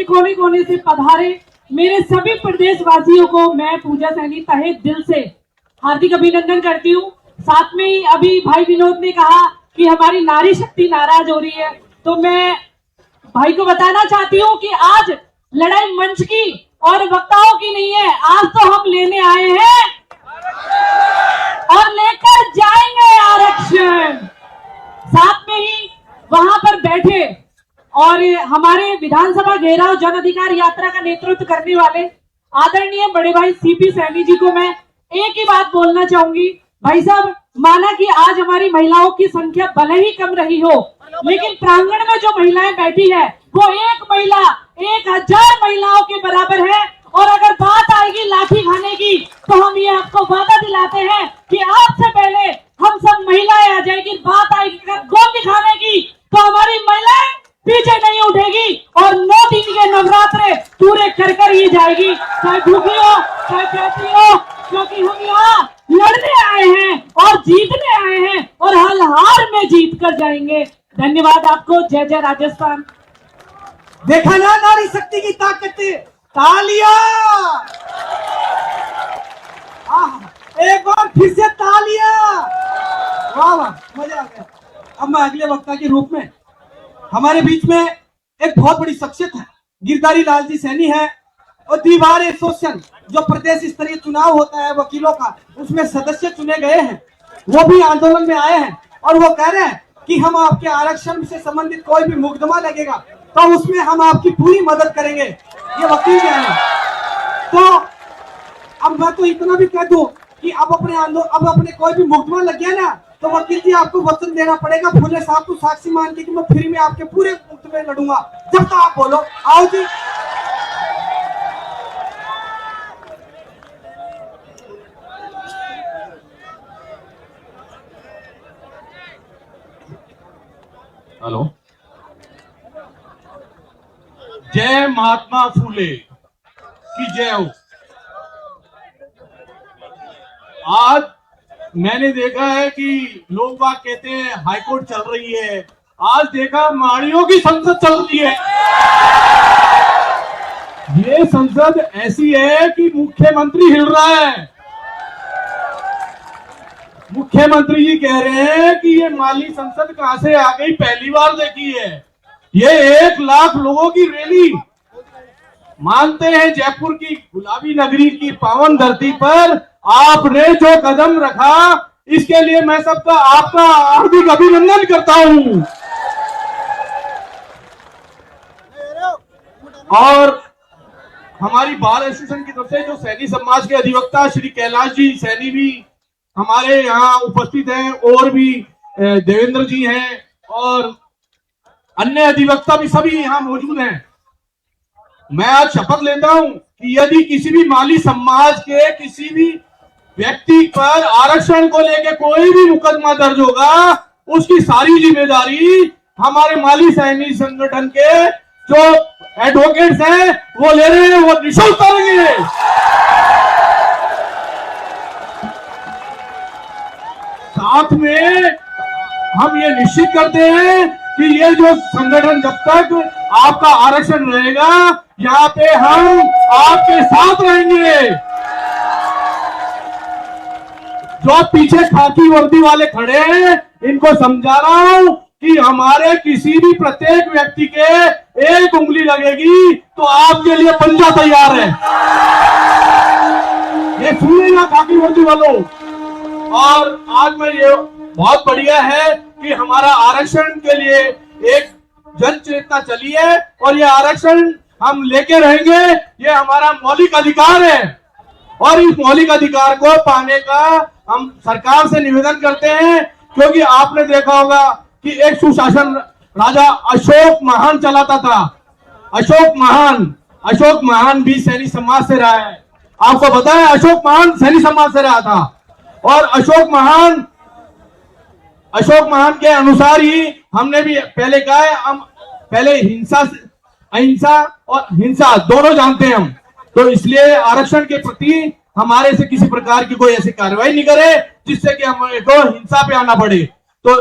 के कोने कोने से पधारे मेरे सभी प्रदेशवासियों को मैं पूजा सैनी तहे दिल से हार्दिक अभिनंदन करती हूँ। साथ में ही अभी भाई विनोद ने कहा कि हमारी नारी शक्ति नाराज हो रही है, तो मैं भाई को बताना चाहती हूँ कि आज लड़ाई मंच की और वक्ताओं की नहीं है, आज तो हम लेने आए हैं और लेकर जाएंगे आरक्षण। साथ में ही वहां पर बैठे और हमारे विधानसभा घेराव जन अधिकार यात्रा का नेतृत्व करने वाले आदरणीय बड़े भाई सीपी सैनी जी को मैं एक ही बात बोलना चाहूंगी। भाई साहब, माना कि आज हमारी महिलाओं की संख्या भले ही कम रही हो, लेकिन प्रांगण में जो महिलाएं बैठी है वो एक महिला 1000 महिलाओं के बराबर है। और अगर बात आएगी लाठी खाने की तो हम ये आपको वादा दिलाते हैं कि आपसे पहले हम सब महिलाएं आ जाएगी। बात आएगी गोद दिखाने की तो हमारी महिलाएं पीछे नहीं उठेगी और 9 दिन के नवरात्रे पूरे कर ही जाएगी, चाहे भूखी हो चाहे प्यासी हो, क्योंकि हम यहाँ लड़ने आए हैं और जीतने आए हैं और हर हार में जीत कर जाएंगे। धन्यवाद आपको। जय जय राजस्थान। देखा ना नारी शक्ति की ताकत, तालियां। एक बार फिर से तालियां। वाह वाह, मजा आ गया। अब मैं अगले वक्ता के रूप में हमारे बीच में एक बहुत बड़ी शख्सियत है, गिरधारी लाल जी सैनी है और दीवार एसोसिएशन जो प्रदेश स्तरीय चुनाव होता है वकीलों का, उसमें सदस्य चुने गए हैं। वो भी आंदोलन में आए हैं और वो कह रहे हैं कि हम आपके आरक्षण से संबंधित कोई भी मुकदमा लगेगा तो उसमें हम आपकी पूरी मदद करेंगे। ये वकील हैं। तो अब मैं तो इतना भी कह दूं कि अब अपने कोई भी मुकदमा लग गया ना तो वकील जी आपको वचन देना पड़ेगा फुले साहब को साक्षी मान के कि मैं फ्री में आपके पूरे मुकदमे लड़ूंगा जब तक आप बोलो। आओ जी। हेलो। जय महात्मा फूले की जय हो। आज मैंने देखा है कि लोग बात कहते हैं हाईकोर्ट चल रही है, आज देखा माड़ियों की संसद चल रही है। ये संसद ऐसी है कि मुख्यमंत्री हिल रहा है। मुख्यमंत्री जी कह रहे हैं कि ये माली संसद कहां से आ गई, पहली बार देखी है। ये 1 लाख लोगों की रैली। मानते हैं जयपुर की गुलाबी नगरी की पावन धरती पर आपने जो कदम रखा, इसके लिए मैं सबका आपका हार्दिक अभिनंदन करता हूं। और हमारी बार एसोसिएशन की तरफ से जो सैनी समाज के अधिवक्ता श्री कैलाश जी सैनी भी हमारे यहाँ उपस्थित हैं और भी देवेंद्र जी हैं और अन्य अधिवक्ता भी सभी यहाँ मौजूद हैं। मैं आज शपथ लेता हूं कि यदि किसी भी माली समाज के किसी भी व्यक्ति पर आरक्षण को लेकर कोई भी मुकदमा दर्ज होगा, उसकी सारी जिम्मेदारी हमारे माली सैनिक संगठन के जो एडवोकेट्स हैं वो ले रहे हैं, वो निःशुल्क करेंगे। साथ में हम ये निश्चित करते हैं कि ये जो संगठन जब तक आपका आरक्षण रहेगा, यहाँ पे हम आपके साथ रहेंगे। जो पीछे खाकी वर्दी वाले खड़े हैं, इनको समझा रहा हूं कि हमारे किसी भी प्रत्येक व्यक्ति के 1 उंगली लगेगी तो आपके लिए पंजा तैयार है। ये सुनिएगा खाकी वर्दी वालों। और आज में ये बहुत बढ़िया है कि हमारा आरक्षण के लिए एक जन चेतना चली है और ये आरक्षण हम लेके रहेंगे। ये हमारा मौलिक अधिकार है और इस मौलिक अधिकार को पाने का हम सरकार से निवेदन करते हैं, क्योंकि आपने देखा होगा कि एक सुशासन राजा अशोक महान चलाता था। अशोक महान भी सैनी समाज से रहा है। आपको पता है अशोक महान सैनी समाज से रहा था और अशोक महान के अनुसार ही हमने भी पहले कहा है, हम पहले अहिंसा और हिंसा दोनों जानते हैं हम, तो इसलिए आरक्षण के प्रति हमारे से किसी प्रकार की कोई ऐसी कार्रवाई नहीं करे जिससे कि हमें तो हिंसा पे आना पड़े। तो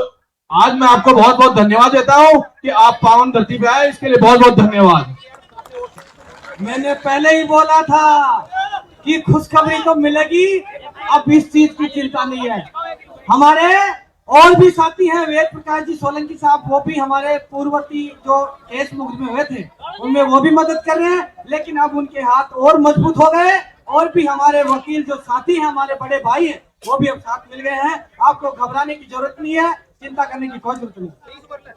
आज मैं आपको बहुत बहुत धन्यवाद देता हूं कि आप पावन धरती पे आए, इसके लिए बहुत बहुत धन्यवाद। मैंने पहले ही बोला था कि खुशखबरी तो मिलेगी, अब इस चीज की चिंता नहीं है। हमारे और भी साथी हैं, वेद प्रकाश जी सोलंकी साहब, वो भी हमारे पूर्ववर्ती जो केस मुकदमे हुए थे उनमें वो भी मदद कर रहे हैं, लेकिन अब उनके हाथ और मजबूत हो गए। और भी हमारे वकील जो साथी हैं, हमारे बड़े भाई हैं, वो भी अब साथ मिल गए हैं। आपको घबराने की जरूरत नहीं है, चिंता करने की कोई जरूरत नहीं।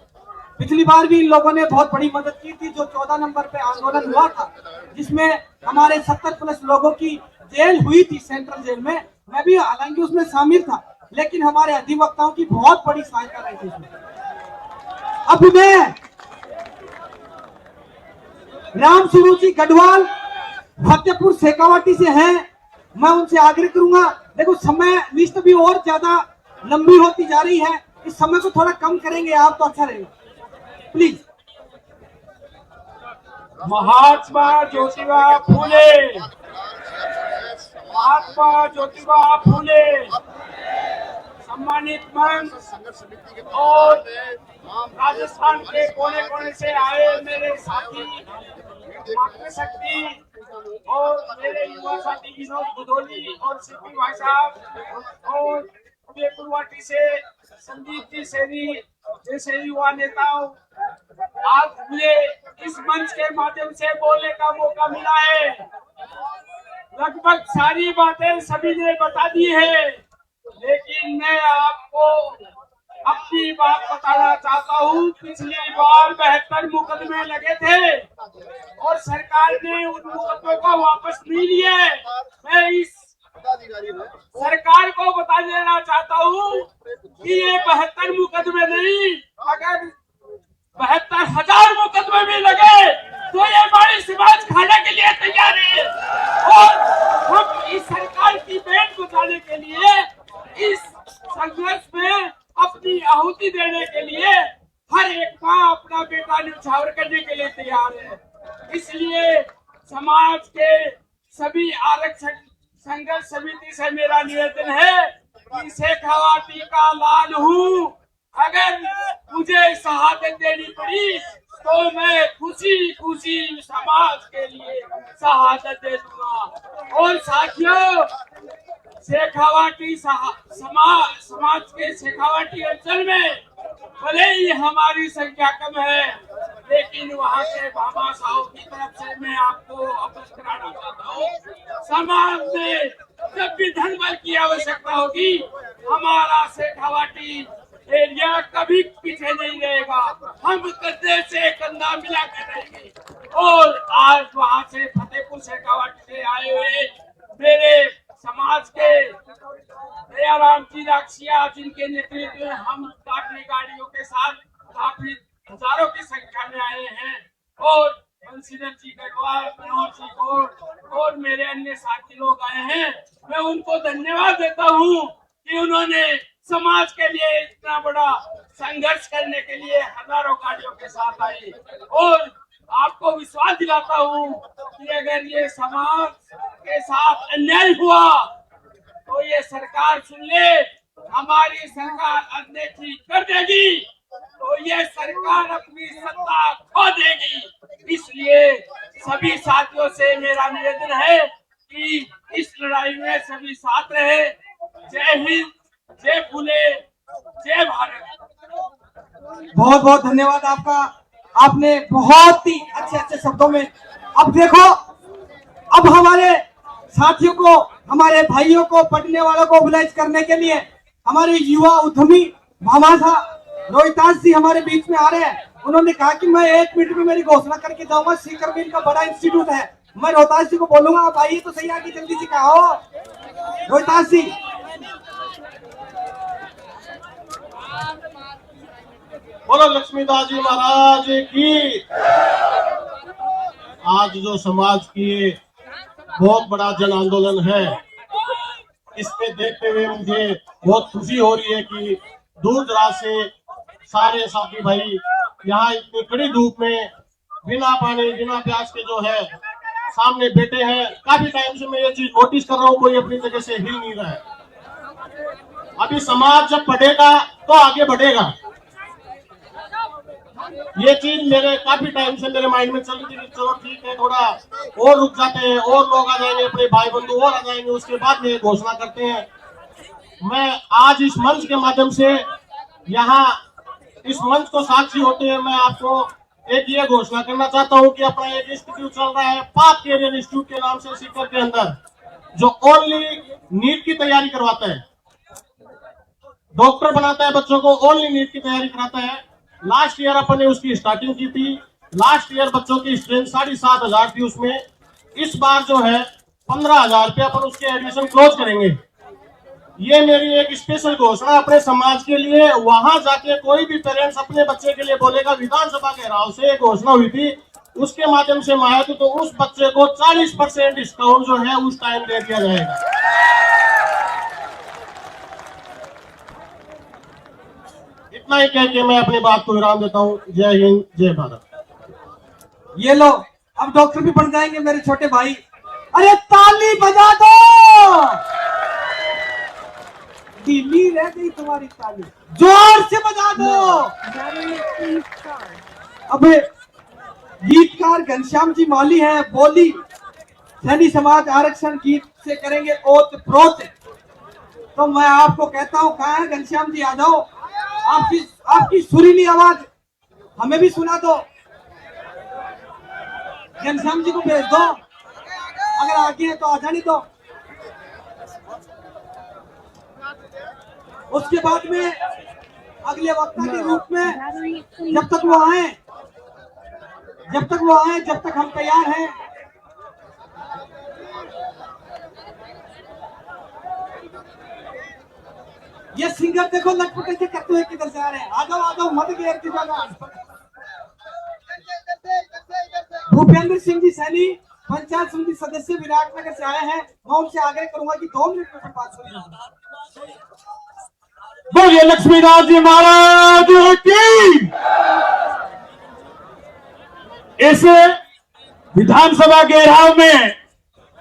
पिछली बार भी इन लोगों ने बहुत बड़ी मदद की थी, जो 14 नंबर पे आंदोलन हुआ था, जिसमें हमारे 70+ लोगों की जेल हुई थी सेंट्रल जेल में। मैं भी हालांकि उसमें शामिल था, लेकिन हमारे अधिवक्ताओं की बहुत बड़ी सहायता रही थी इसमें। अब मैं राम स्वरूप जी गढ़वाल फतेहपुर शेखावाटी से हैं, मैं उनसे आग्रह करूंगा, देखो समय लिस्ट भी और ज्यादा लंबी होती जा रही है, इस समय को थोड़ा कम करेंगे आप तो अच्छा रहेगा, प्लीज। महात्मा ज्योतिबा फूले, महात्मा ज्योतिबा फूले सम्मानित मंच और राजस्थान के कोने कोने से आए मेरे साथी मातृशक्ति और मेरे युवा साथी विनोद भदौली और सिद्धि भाई साहब और गुवाहाटी से संदीप जी सैनी जैसे युवा नेताओं, आज मुझे इस मंच के माध्यम से बोलने का मौका मिला है। लगभग सारी बातें सभी ने बता दी है, लेकिन मैं आपको अपनी बात बताना चाहता हूँ। पिछली बार 72 मुकदमे लगे थे और सरकार ने उन मुकदमों को वापस नहीं लिए। मैं इस सरकार को बता देना चाहता हूँ कि ये 72 मुकदमे नहीं, अगर 72,000 मुकदमे भी लगे तो ये हमारी समाज खाने के लिए तैयार है। और हम इस सरकार की बैंड बचाने के लिए, इस संघर्ष में अपनी आहुति देने के लिए हर एक माँ अपना बेटा न्यौछावर करने के लिए तैयार है। इसलिए समाज के सभी आरक्षण संघर्ष समिति से मेरा निवेदन है कि शेखावाटी का लाल हूँ, अगर मुझे शहादत देनी पड़ी तो मैं खुशी खुशी समाज के लिए शहादत दे दूंगा। और साथियों, शेखावाटी समाज के शेखावाटी अंचल में भले ही हमारी संख्या कम है, लेकिन वहाँ के बाबा साहब की तरफ से मैं आपको अवगत कराना चाहता हूँ, समाज में जब भी धन बल की आवश्यकता होगी, हमारा शेखावाटी एरिया कभी पीछे नहीं रहेगा। हम कंधे से कंधा मिला कर रहेंगे। और आज वहाँ से फतेहपुर शेखावाटी से आए हुए मेरे समाज के दयाराम जी राक्षिया, जिनके नेतृत्व में हम काफी गाड़ियों के साथ काफी हजारों की संख्या में आए हैं, और बंसीधर जी गढ़वाल, मनोहर जी गौड़ और मेरे अन्य साथी लोग आए हैं। मैं उनको धन्यवाद देता हूँ कि उन्होंने समाज के लिए इतना बड़ा संघर्ष करने के लिए हजारों गाड़ियों के साथ आए। और आपको विश्वास दिलाता हूँ कि अगर ये समाज के साथ अन्याय हुआ तो ये सरकार सुन ले, हमारी सरकार अनदेखी कर देगी तो ये सरकार अपनी सत्ता खो देगी। इसलिए सभी साथियों से मेरा निवेदन है कि इस लड़ाई में सभी साथ रहे। जय हिंद, जय फूले, जय भारत। बहुत बहुत धन्यवाद आपका, आपने बहुत ही अच्छे अच्छे शब्दों में। अब देखो, अब हमारे साथियों को, हमारे भाइयों को, पढ़ने वालों को मोबिलाइज करने के लिए हमारे युवा उद्यमी भामाशाह रोहितास जी हमारे बीच में आ रहे हैं। उन्होंने कहा कि मैं 1 मिनट में मेरी घोषणा करके जाऊंगा। सीकर में इनका बड़ा इंस्टीट्यूट है, मैं रोहितास जी को बोलूंगा आप आइए तो सही, आगे जल्दी से कहा हो रोहितास जी। बोलो लक्ष्मीदास जी महाराज की। आज जो समाज की बहुत बड़ा जन आंदोलन है, इसमें देखते हुए मुझे बहुत खुशी हो रही है कि दूर दराज से सारे साथी भाई यहाँ इतनी कड़ी धूप में बिना पानी बिना प्यास के जो है सामने बैठे हैं। काफी टाइम से मैं ये चीज नोटिस कर रहा हूँ, कोई अपनी जगह से हिल नहीं रहा है। अभी समाज जब बढ़ेगा तो आगे बढ़ेगा। ये चीज मेरे काफी टाइम से मेरे माइंड में चल रही थी कि चलो ठीक है, थोड़ा और रुक जाते हैं, और लोग आ जाएंगे, अपने भाई बंधु और आ जाएंगे, उसके बाद ये घोषणा करते हैं। मैं आज इस मंच के माध्यम से यहाँ इस मंच को साक्षी होते हुए मैं आपको एक ये घोषणा करना चाहता हूँ कि अपना एक इंस्टीट्यूट चल रहा है पाथ कैरियर इंस्टीट्यूट के नाम से सीकर के अंदर, जो ओनली नीट की तैयारी करवाता है, डॉक्टर बनाता है बच्चों को, ओनली नीट की तैयारी कराता है। लास्ट ईयर अपन ने उसकी स्टार्टिंग की थी। लास्ट ईयर बच्चों की स्ट्रेंथ 7,500 थी उसमें। इस बार जो है 15,000 रुपये अपन उसके एडमिशन क्लोज करेंगे। ये मेरी एक स्पेशल घोषणा अपने समाज के लिए। वहां जाके कोई भी पेरेंट्स अपने बच्चे के लिए बोलेगा, विधानसभा के राव से एक घोषणा हुई थी, उसके माध्यम से मैं आया तो उस बच्चे को 40% डिस्काउंट जो है उस टाइम दे दिया जाएगा। इतना ही कह के मैं अपनी बात को विराम देता हूँ। जय हिंद, जय भारत। ये लो, अब डॉक्टर भी बन जाएंगे मेरे छोटे भाई। अरे ताली बजा दो, ढीली रह गई तुम्हारी ताली, जोर से बजा दो। अबे गीतकार घनश्याम जी माली हैं, बोली सैनी समाज आरक्षण गीत से करेंगे ओत प्रोत। तो मैं आपको कहता हूँ, कहाँ है घनश्याम जी, आ जाओ। आपकी आपकी सुरीली आवाज हमें भी सुना दो। घनश्याम जी को भेज दो, अगर आगे है तो आ जाने दो। उसके बाद में अगले वक्ता के रूप में जब तक वो आए, जब तक हम तैयार हैं, ये सिंगर देखो लटपट ऐसे करते हुए किधर से आ रहे हैं। आ जाओ मत घेर की जगह। भूपेंद्र सिंह जी सैनी, पंचायत समिति सदस्य विराटनगर से आए हैं। मैं उनसे आग्रह करूंगा कि 2 मिनट में बात सुनिए। बोलिए लक्ष्मीदास जी महाराज की। इस विधानसभा घेराव में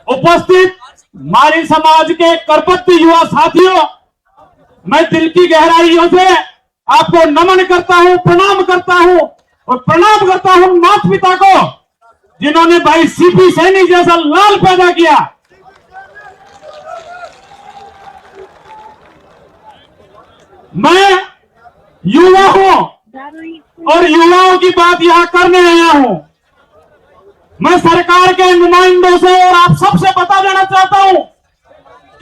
उपस्थित माली समाज के करपत्ती युवा साथियों, मैं दिल की गहराइयों से आपको नमन करता हूं, प्रणाम करता हूं, और प्रणाम करता हूं माता पिता को, जिन्होंने भाई सीपी सैनी जैसा लाल पैदा किया। मैं युवा हूं और युवाओं की बात यहां करने आया हूं। मैं सरकार के नुमाइंदों से और आप सबसे बता देना चाहता हूं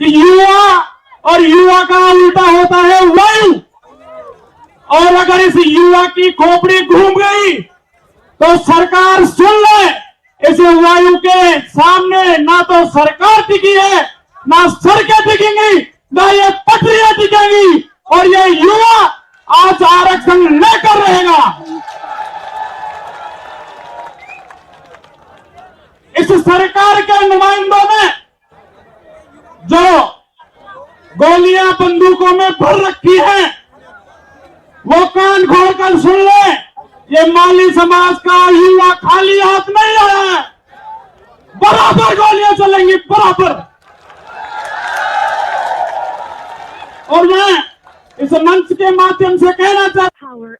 कि युवा और युवा का उल्टा होता है वायु, और अगर इस युवा की खोपड़ी घूम गई तो सरकार सुन ले, इस वायु के सामने ना तो सरकार टिकी है, ना सड़कें टिकेंगी, ना ये पटरियां टिकेंगी, और ये युवा आज आरक्षण लेकर रहेगा। इस सरकार के नुमाइंदों ने जो गोलियां बंदूकों में भर रखी हैं, वो कान खोल कर सुन ले, ये माली समाज का युवा खाली हाथ नहीं आया है। बराबर गोलियां चलेंगी, बराबर। और मैं इस मंच के माध्यम से कहना चाहता हूं,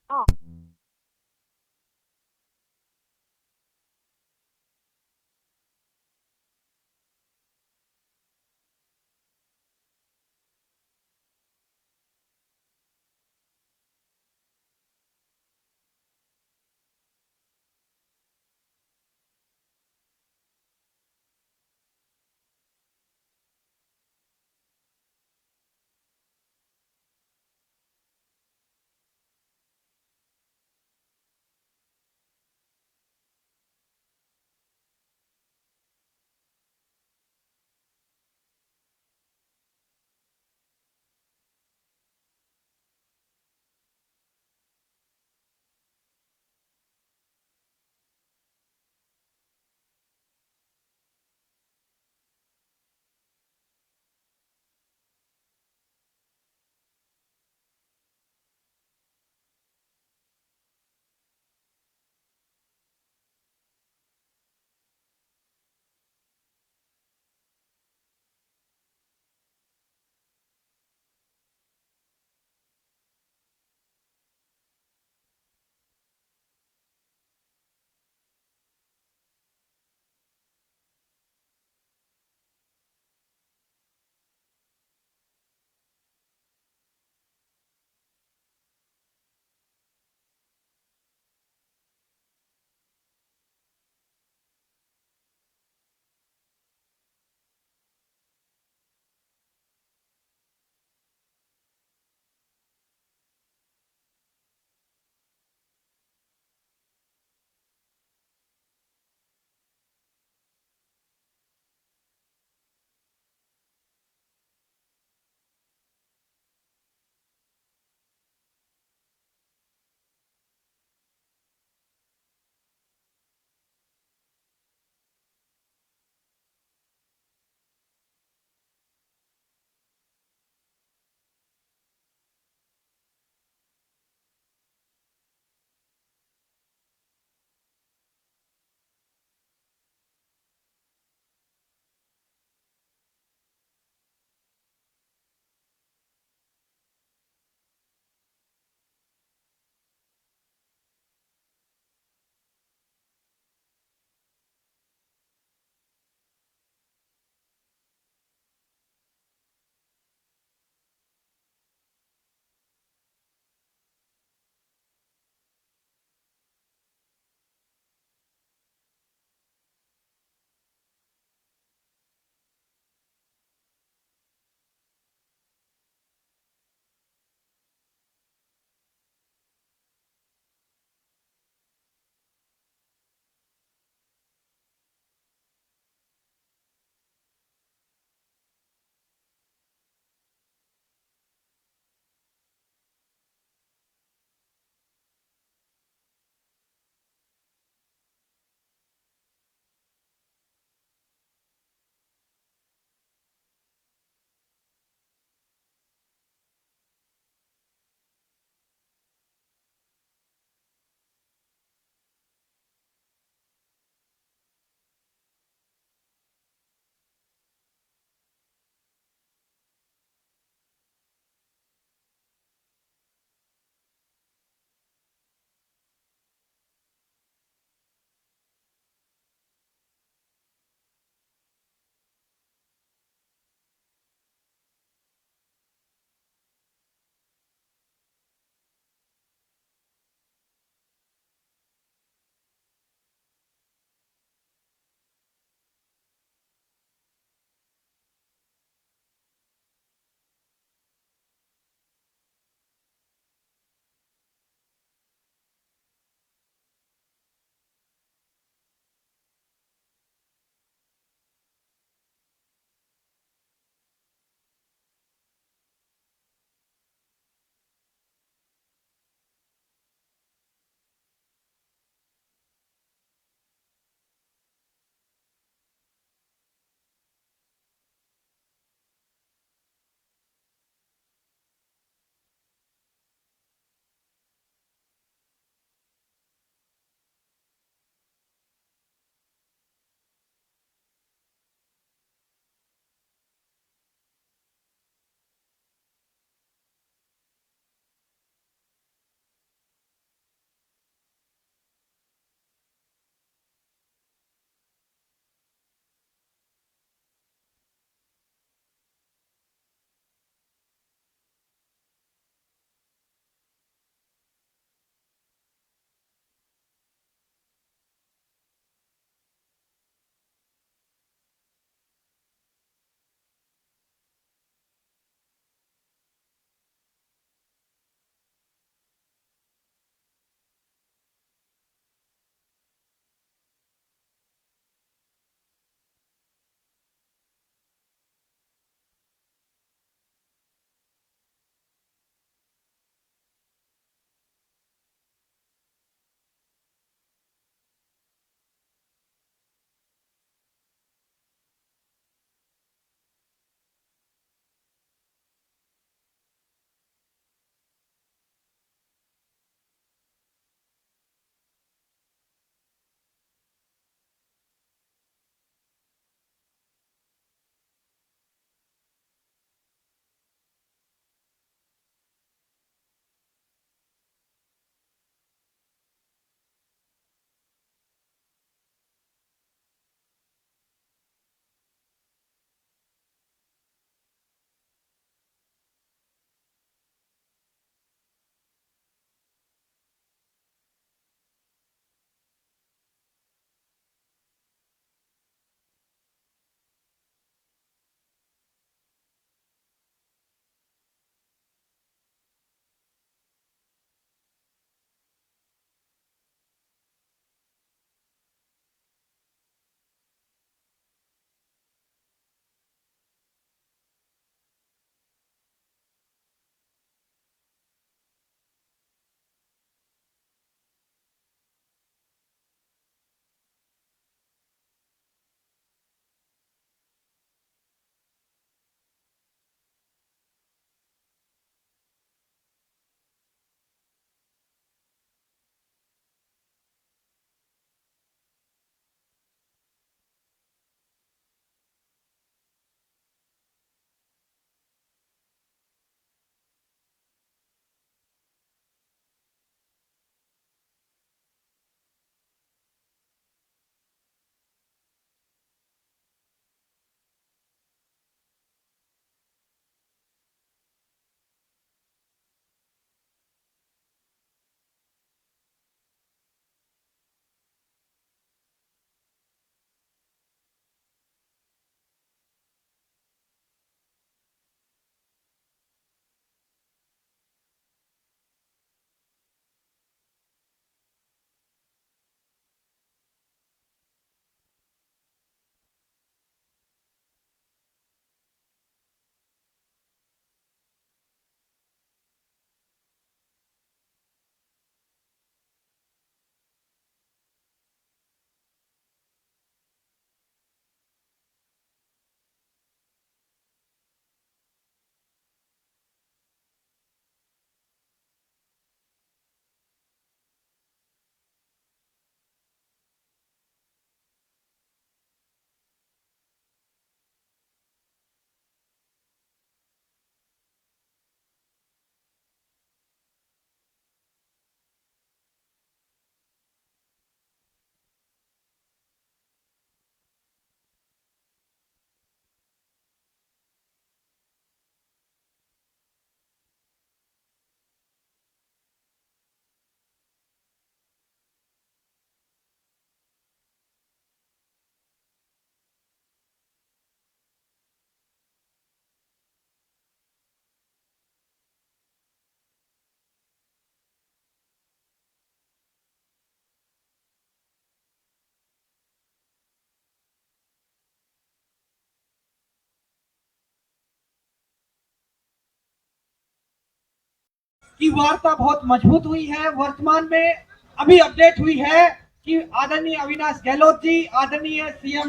की वार्ता बहुत मजबूत हुई है। वर्तमान में अभी अपडेट हुई है कि आदरणीय अविनाश गहलोत जी, आदरणीय सीएम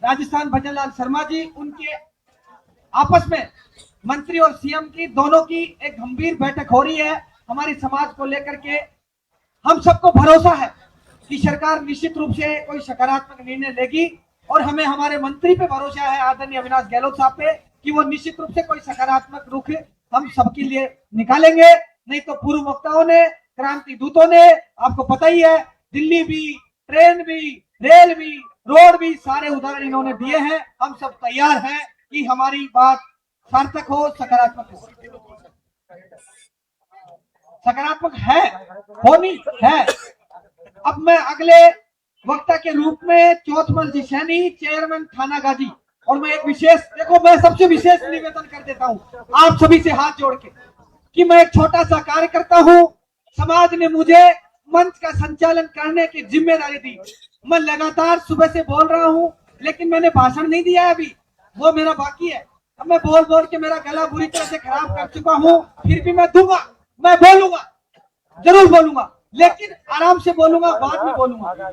राजस्थान भजनलाल शर्मा जी, उनके आपस में मंत्री और सीएम की दोनों की एक गंभीर बैठक हो रही है हमारे समाज को लेकर के। हम सबको भरोसा है कि सरकार निश्चित रूप से कोई सकारात्मक निर्णय लेगी और हमें हमारे मंत्री पे भरोसा है, आदरणीय अविनाश गहलोत साहब पे, कि वो निश्चित रूप से कोई सकारात्मक रुख हम सबके लिए निकालेंगे। नहीं तो पूर्व वक्ताओं ने, क्रांति दूतों ने, आपको पता ही है, दिल्ली भी, ट्रेन भी, रेल भी, रोड भी, सारे उदाहरण इन्होंने दिए हैं। हम सब तैयार हैं कि हमारी बात सार्थक हो, सकारात्मक हो। सकारात्मक है, होनी है। अब मैं अगले वक्ता के रूप में चौथमल जी सैनी, चेयरमैन थानागाजी, और मैं एक विशेष, देखो मैं सबसे विशेष निवेदन कर देता हूँ आप सभी से हाथ जोड़ के, कि मैं एक छोटा सा कार्यकर्ता हूँ। समाज ने मुझे मंच का संचालन करने की जिम्मेदारी दी। मैं लगातार सुबह से बोल रहा हूँ, लेकिन मैंने भाषण नहीं दिया है अभी, वो मेरा बाकी है। अब मैं बोल बोल के मेरा गला बुरी तरह से खराब कर चुका हूँ, फिर भी मैं दूंगा, मैं बोलूंगा, जरूर बोलूंगा, लेकिन आराम से बोलूंगा, बाद में बोलूंगा।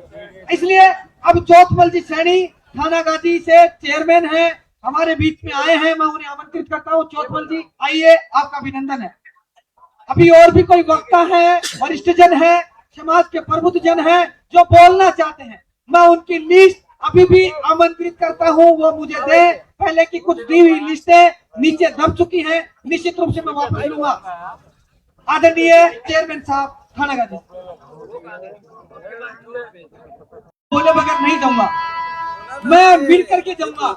इसलिए अब चौथमल जी सैनी थानागाजी से चेयरमैन है, हमारे बीच में आए हैं, मैं उन्हें आमंत्रित करता हूँ। चौथमल जी आइए, आपका अभिनंदन है। अभी और भी कोई वक्ता है, वरिष्ठ जन है, समाज के प्रबुद्ध जन है जो बोलना चाहते हैं, मैं उनकी लिस्ट अभी भी आमंत्रित करता हूँ, वो मुझे दे। पहले की कुछ दी हुई लिस्टें नीचे दब चुकी हैं, निश्चित रूप से मैं वापस लूंगा। आदरणीय चेयरमैन साहब थानागाजी, बोले बगैर नहीं जाऊंगा, मैं मिल करके जाऊंगा,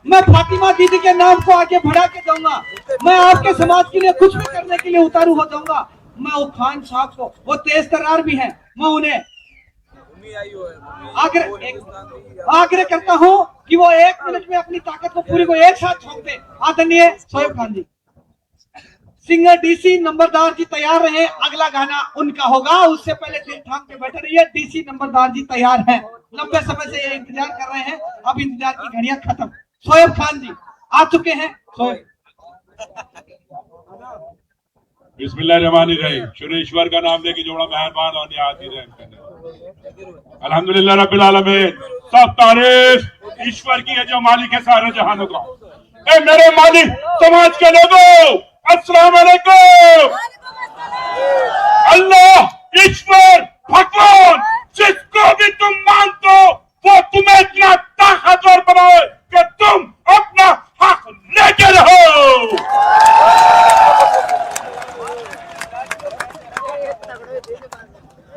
मैं फातिमा दीदी के नाम को आगे बढ़ा के जाऊंगा, मैं आपके समाज के लिए कुछ भी करने के लिए उतारू हो जाऊंगा। मैं वो खान साहब को, वो तेज तर्रार भी हैं, मैं उन्हें आग्रह करता हूं कि वो 1 मिनट में अपनी ताकत को पूरी को एक साथ झोंक दे। आदरणीय शोएब खान जी, सिंगर डीसी नंबरदार जी तैयार रहे, अगला गाना उनका होगा, उससे पहले दिल थाम के बैठे रहिए। डीसी नंबरदार जी तैयार हैं, लंबे समय से ये इंतजार कर रहे हैं, अब इंतजार की घड़ियां खत्म। शोएब खान जी आ चुके हैं। शोएब, बिस्मिल्लाहिर्रहमानिर्रहीम। शुरू ईश्वर का नाम लेके जोड़ा मेहरबान और निहायत ही रहम करने। अल्हम्दुलिल्लाह रब्बिल आलमीन। सब तारीफ ईश्वर की है जो मालिक है सारे जहानों का। ए मेरे मालिक समाज के लोगों, अस्सलाम वालेकुम। अल्लाह ईश्वर भगवान जिसको भी तुम मानते हो वो तुम्हें इतना ताकतवर बनाए कि तुम अपना हक लेके रहो।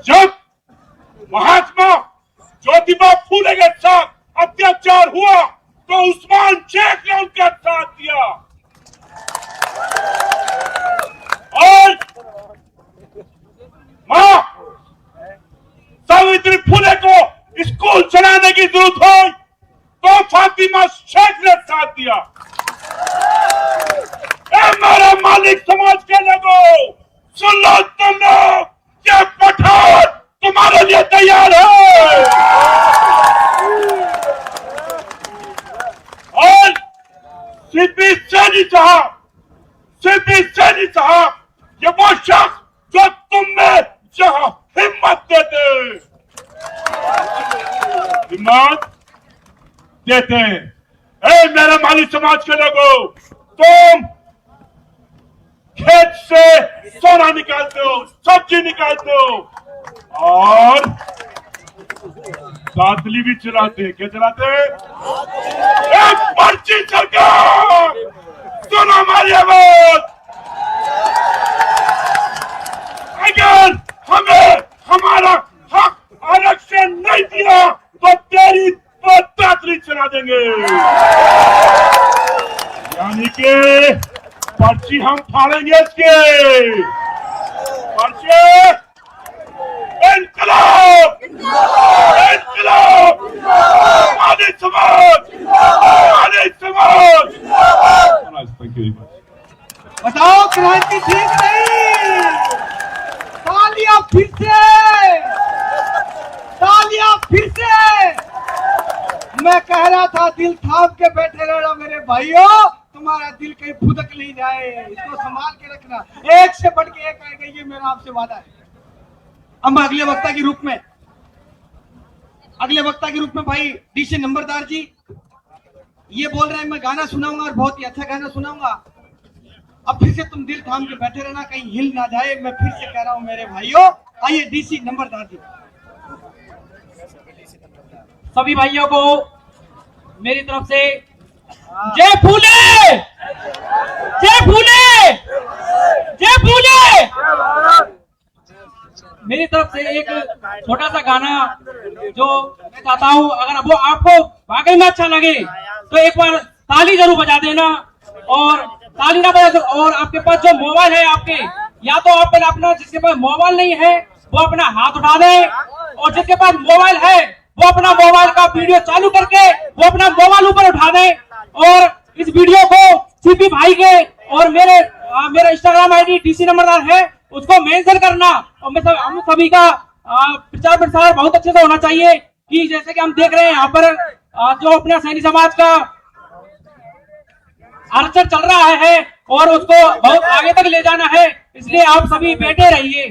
जब महात्मा ज्योतिबा फूले के साथ अत्याचार हुआ तो उस्मान शेख ने उनका साथ दिया और मां सावित्री फूले को स्कूल चलाने की जरूरत हो तो फातिमा शेख ने साथ दिया। मेरे मालिक समाज के लोगों, सुन लो तुम लोग, ये पठान तुम्हारे लिए तैयार है। और सीपी सैनी साहब, ये वो शख्स जो तुम में जहां हिम्मत देते हैं। ए मेरे माली समाज के लोगों, तुम खेत से सोना निकालते हो, सब्जी निकालते हो और दादली भी चलाते हैं। क्या चलाते हैं? एक पर्ची सरकार, सुनो हमारी आवाज। अगर हमें हमारा हक आरक्षण नहीं दिया तो तेरी दादली चला देंगे। यानी कि पर्ची हम फाड़ेंगे इसके। पर्ची इनकलाब, इनकलाब, मालिक समाज, मालिक समाज। बताओ क्रांति ठीक नहीं? तालियां फिर से, तालियां फिर से। मैं कह रहा था दिल थाम के बैठे रहना मेरे भाइयों, तुम्हारा दिल कहीं फुदक नहीं जाए, इसको संभाल के रखना। एक से बढ़ के एक आएगा, ये मेरा आपसे वादा है। अब मैं अगले वक्ता के रूप में भाई डीसी नंबरदार जी ये बोल रहे हैं मैं गाना सुनाऊंगा और बहुत ही अच्छा गाना सुनाऊंगा। अब फिर से तुम दिल थाम के बैठे रहना, कहीं हिल ना जाए। मैं फिर से कह रहा हूं मेरे भाइयों, आइए डीसी नंबरदार जी। सभी भाइयों को मेरी तरफ से जय फूले, जय फूले, जय फूले। मेरी तरफ से एक छोटा सा गाना जो मैं चाहता हूं, अगर वो आपको वाकई में अच्छा लगे तो एक बार ताली जरूर बजा देना। और ताली ना बजा दो, और आपके पास जो मोबाइल है आपके, या तो आप पहले अपना, जिसके पास मोबाइल नहीं है वो अपना हाथ उठा दे, और जिसके पास मोबाइल है वो अपना मोबाइल का वीडियो चालू करके वो अपना मोबाइल ऊपर उठा दे, और इस वीडियो को सीपी भाई के और मेरा इंस्टाग्राम आईडी डीसी नंबरदार है उसको मेंशन करना। और हम सभी का प्रचार प्रसार बहुत अच्छे से होना चाहिए, कि जैसे कि हम देख रहे हैं यहाँ पर जो अपना सैनी समाज का आरक्षण चल रहा है और उसको बहुत आगे तक ले जाना है, इसलिए आप सभी बैठे रहिए।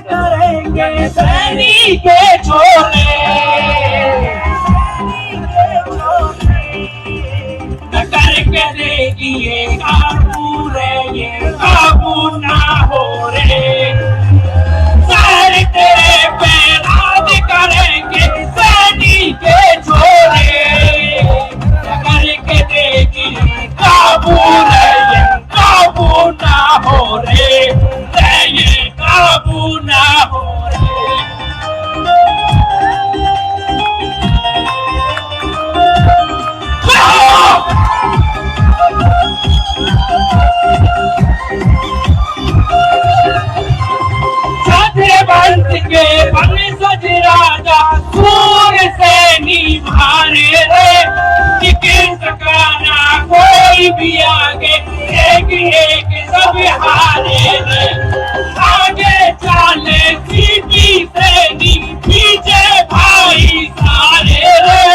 करेंगे सैनी के छोले, न करके देगी ये काबू रे, ये काबू ना हो रे। सारे तेरे पे राज करेंगे सैनी के छोले, न करके देगी काबू रे, ये काबू ना हो रे, ये काबू ना हो रे। बंद के बन सज राजा सूर से निभाने रे, टिकन सकाना कोई भी आगे, एक सब हारे रे। आगे चाले सीपी सैनी, पीछे भाई सारे रे,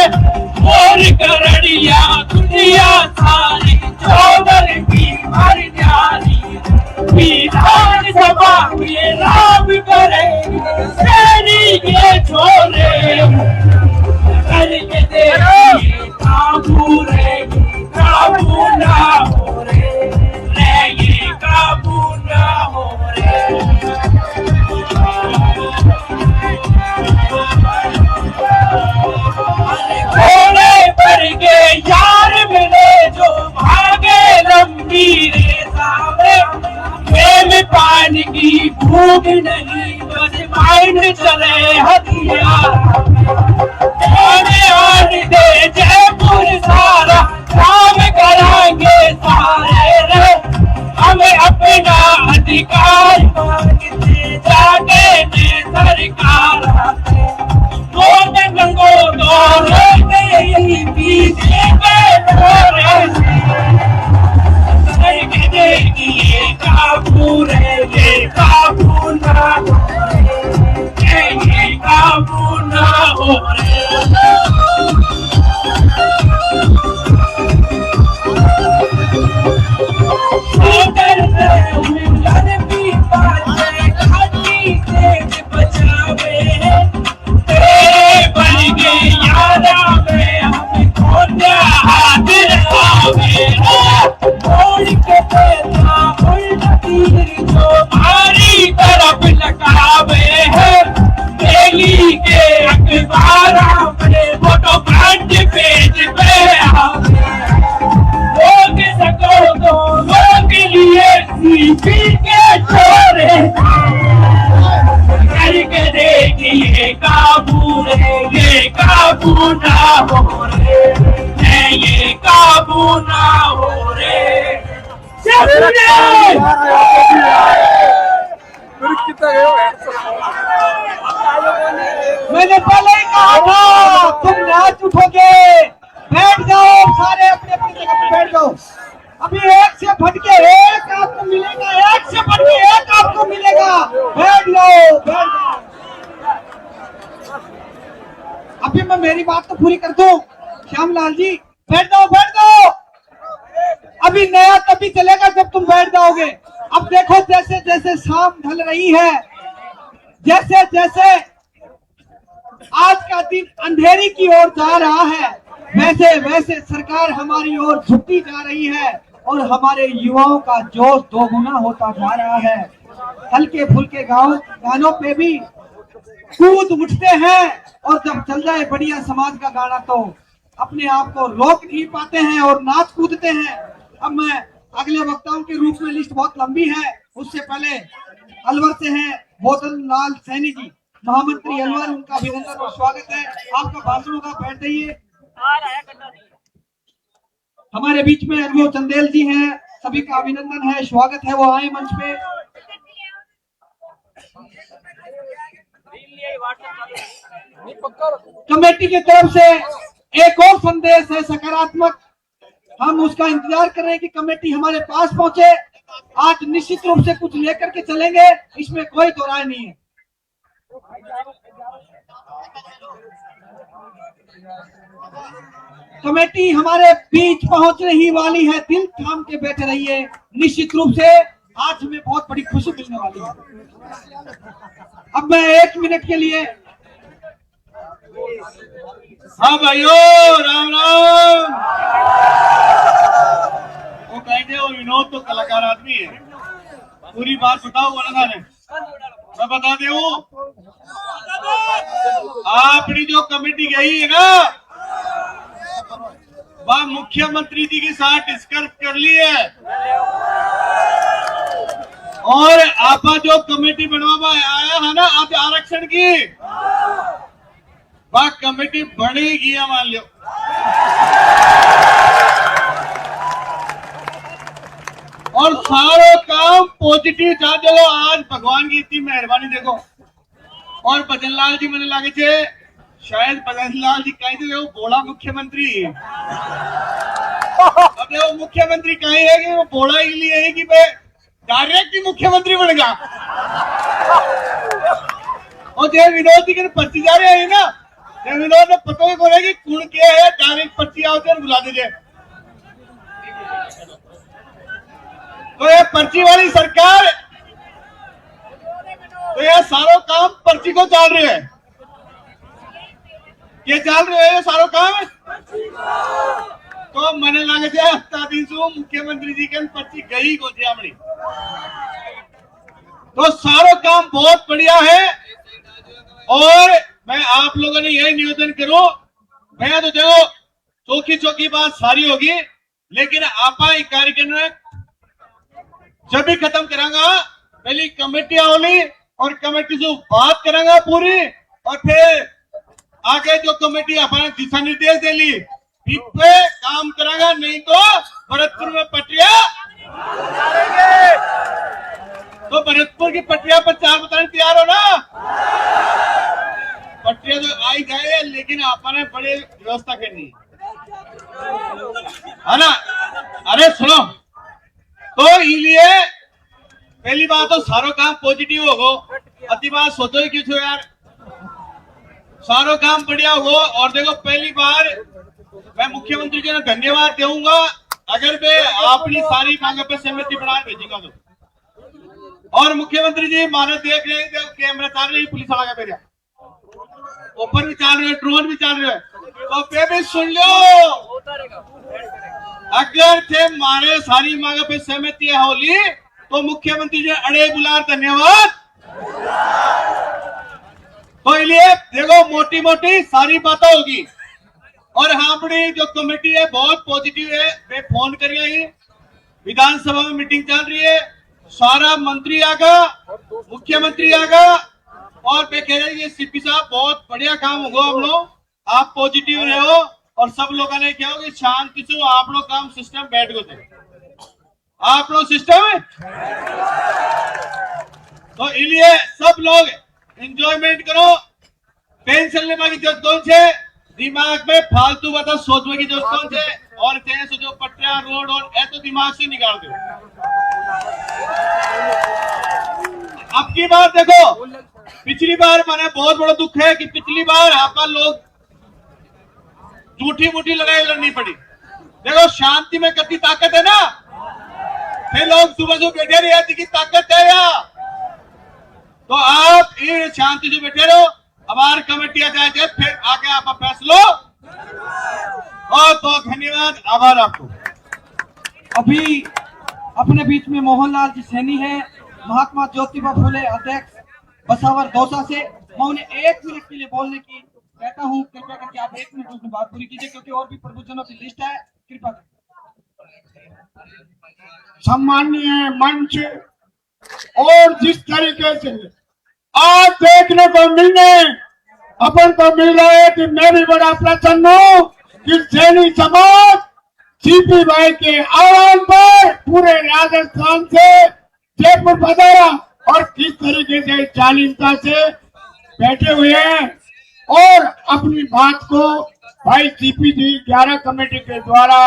और करड़िया दुनिया सारी चौबर की मर जानी। विधान सभा में राम करेंगे सैनी के छोले, करके देंगे काबू रे, काबू ना हो रे, ये काबू ना हो रे। घोड़े पर के यार मिले जो भागे लंबी रेसा में, पानी की भूख नहीं बस माइंड चले हथियार। दे जयपुर सारा काम कराएंगे सारे रे, हमें अपना अधिकार मांगते जाके ने सरकार। गंगो पीछे देगी ये काबू रे, ये काबू ना हो रे, ये काबू ना हो रे। काबू ना हो रे, ये काबू ना हो रे। मैंने पहले ही कहा था तुम नाच उठोगे। बैठ जाओ सारे अपने अपनी जगह पे बैठ जाओ। अभी एक से फट के एक आपको मिलेगा, एक से फट के एक आपको मिलेगा। बैठ जाओ, बैठ जाओ। अभी मैं मेरी बात तो पूरी कर दूं। श्यामलाल जी बैठ जाओ, बैठ जाओ। अभी नया तभी चलेगा जब तुम बैठ जाओगे। अब देखो जैसे जैसे शाम ढल रही है, जैसे जैसे आज का दिन अंधेरी की ओर जा रहा है, वैसे वैसे सरकार हमारी ओर झुकती जा रही है और हमारे युवाओं का जोश दोगुना होता जा रहा है। हल्के फुल्के गानों पे भी कूद उठते हैं और जब चल जाए बढ़िया समाज का गाना तो अपने आप को रोक नहीं पाते हैं और नाच कूदते हैं। अब मैं अगले वक्ताओं के रूप में, लिस्ट बहुत लंबी है, उससे पहले अलवर से हैं बोतल लाल सैनी जी, महामंत्री अलवर, उनका अभिनंदन और स्वागत है। आपका भाषण होगा, बैठ जाइए। हमारे बीच में अनुभव चंदेल जी हैं, सभी का अभिनंदन है, स्वागत है, वो आए मंच पे। कमेटी की तरफ से एक और संदेश है सकारात्मक, हम उसका इंतजार कर रहे हैं कि कमेटी हमारे पास पहुंचे। आज निश्चित रूप से कुछ लेकर के चलेंगे, इसमें कोई दो राय नहीं है। कमेटी हमारे बीच पहुंचने ही वाली है, दिल थाम के बैठे रहिए। निश्चित रूप से आज हमें बहुत बड़ी खुशी मिलने वाली है। अब मैं 1 मिनट के लिए, हाँ भाइयों, राम राम। वो कहते हो विनोद तो कलाकार आदमी है, पूरी बात बताओ बोला ने, मैं बता दे आपकी जो कमेटी गई है ना, वह मुख्यमंत्री जी के साथ डिस्कस कर ली है और आपा जो कमेटी बनवा आया है ना आज आरक्षण की, वह कमेटी बनेगी, मान लो। और सारे काम पॉजिटिव जा चलो। आज भगवान की इतनी मेहरबानी देखो। और भजन लाल जी मैंने लगे थे, शायद भजन लाल जी कहीं थे वो बोला मुख्यमंत्री, अब वो मुख्यमंत्री कहीं है कि वो बोला इसलिए है कि भाई डायरेक्ट ही मुख्यमंत्री बन गया। और जो विनोद जी के पर्ची जा रहे हैं ना, विनोद ने पता ही बोला कि कुल क्या है, डायरेक्ट पर्ची आओ बुला दीजिए। तो ये पर्ची वाली सरकार, तो ये सारो काम पर्ची को चाल रहे हैं, ये चाल रहे हैं सारो काम। तो मैंने लगे थे हफ्ता दिन से मुख्यमंत्री जी के पर्ची गई को अपनी, तो सारो काम बहुत बढ़िया है। और मैं आप लोगों ने यही निवेदन करूं, मैं तो देखो चौकी चौकी बात सारी होगी, लेकिन आपा एक कार्यक्रम में जब भी खत्म करांगा, पहली कमेटी आवली और कमेटी से बात करांगा पूरी, और फिर आगे जो कमेटी अपना दिशा निर्देश दे ली पे काम करांगा, नहीं तो भरतपुर में पटिया, तो भरतपुर की पटिया पर 4 बताने तैयार हो ना। पटिया तो आई जाए, लेकिन आपने बड़ी व्यवस्था करनी है ना। अरे सुनो, तो इसलिए पहली बात तो सारो काम पॉजिटिव होगो, अति बात सोचो ही क्यों यार, सारो काम बढ़िया हो। और देखो पहली बार मैं मुख्यमंत्री जी ने धन्यवाद दूंगा, अगर मैं अपनी सारी मांगों पर सहमति बना भेजूंगा तो। और मुख्यमंत्री जी मानो देख रहे हैं, कैमरा चल रही, पुलिस वाला का मेरा ऊपर भी चल रहे हैं, ड्रोन भी चल रहे हैं, तो पे भी सुन लो, अगर थे मारे सारी मांगों पर सहमति होली तो मुख्यमंत्री जी अड़े बुलार धन्यवाद। तो इसलिए देखो मोटी मोटी सारी बातें होगी। और हाँ, अपनी जो कमेटी है बहुत पॉजिटिव है, वे फोन करिए, विधानसभा में मीटिंग चल रही है, सारा मंत्री आगा, मुख्यमंत्री आगा, और वे कह रहे हैं ये सीपी साहब बहुत बढ़िया काम होगा, हम लोग आप पॉजिटिव रहो। और सब लोगों ने क्या होगा शांति से आप लोग काम सिस्टम बैठ गए, आप लोग सिस्टम है, तो इसलिए सब लोग एंजॉयमेंट करो। टेंशन लेने की जरूरत कौन से, दिमाग में फालतू बात सोचने की जरूरत कौन से, और सोचो पटरिया रोड और ऐ तो दिमाग से निकाल दो। अब की बार देखो, पिछली बार मैंने बहुत बड़ा दुख है कि पिछली बार आप लोग झूठी मूठी लड़ाई लड़नी पड़ी। देखो शांति में कितनी ताकत है ना, फिर लोग सुबह सुबह बैठे रहे जाती की ताकत है या, तो आप ये शांति से बैठे रहो, हमारी कमेटी आ जाए फिर आगे आप फैसलो। बहुत बहुत धन्यवाद, आभार आपको। अभी अपने बीच में मोहनलाल जी सैनी है, महात्मा ज्योतिबा फुले अध्यक्ष बसावर दौसा से। मैं उन्हें 1 मिनट के लिए बोलने की कहता हूँ, कृपया करके आप 1 मिनट में बात पूरी कीजिए, क्योंकि और भी प्रबुद्धजनों की लिस्ट है। कृपया सम्माननीय मंच, और जिस तरीके से आज देखने को अपन को मिल रहा है कि मैं भी बड़ा प्रसन्न हूँ कि सैनी समाज सीपी भाई के आह्वान पर पूरे राजस्थान से जयपुर पधारा और किस तरीके से शालीनता से बैठे हुए हैं और अपनी बात को भाई सीपी जी 11 कमेटी के द्वारा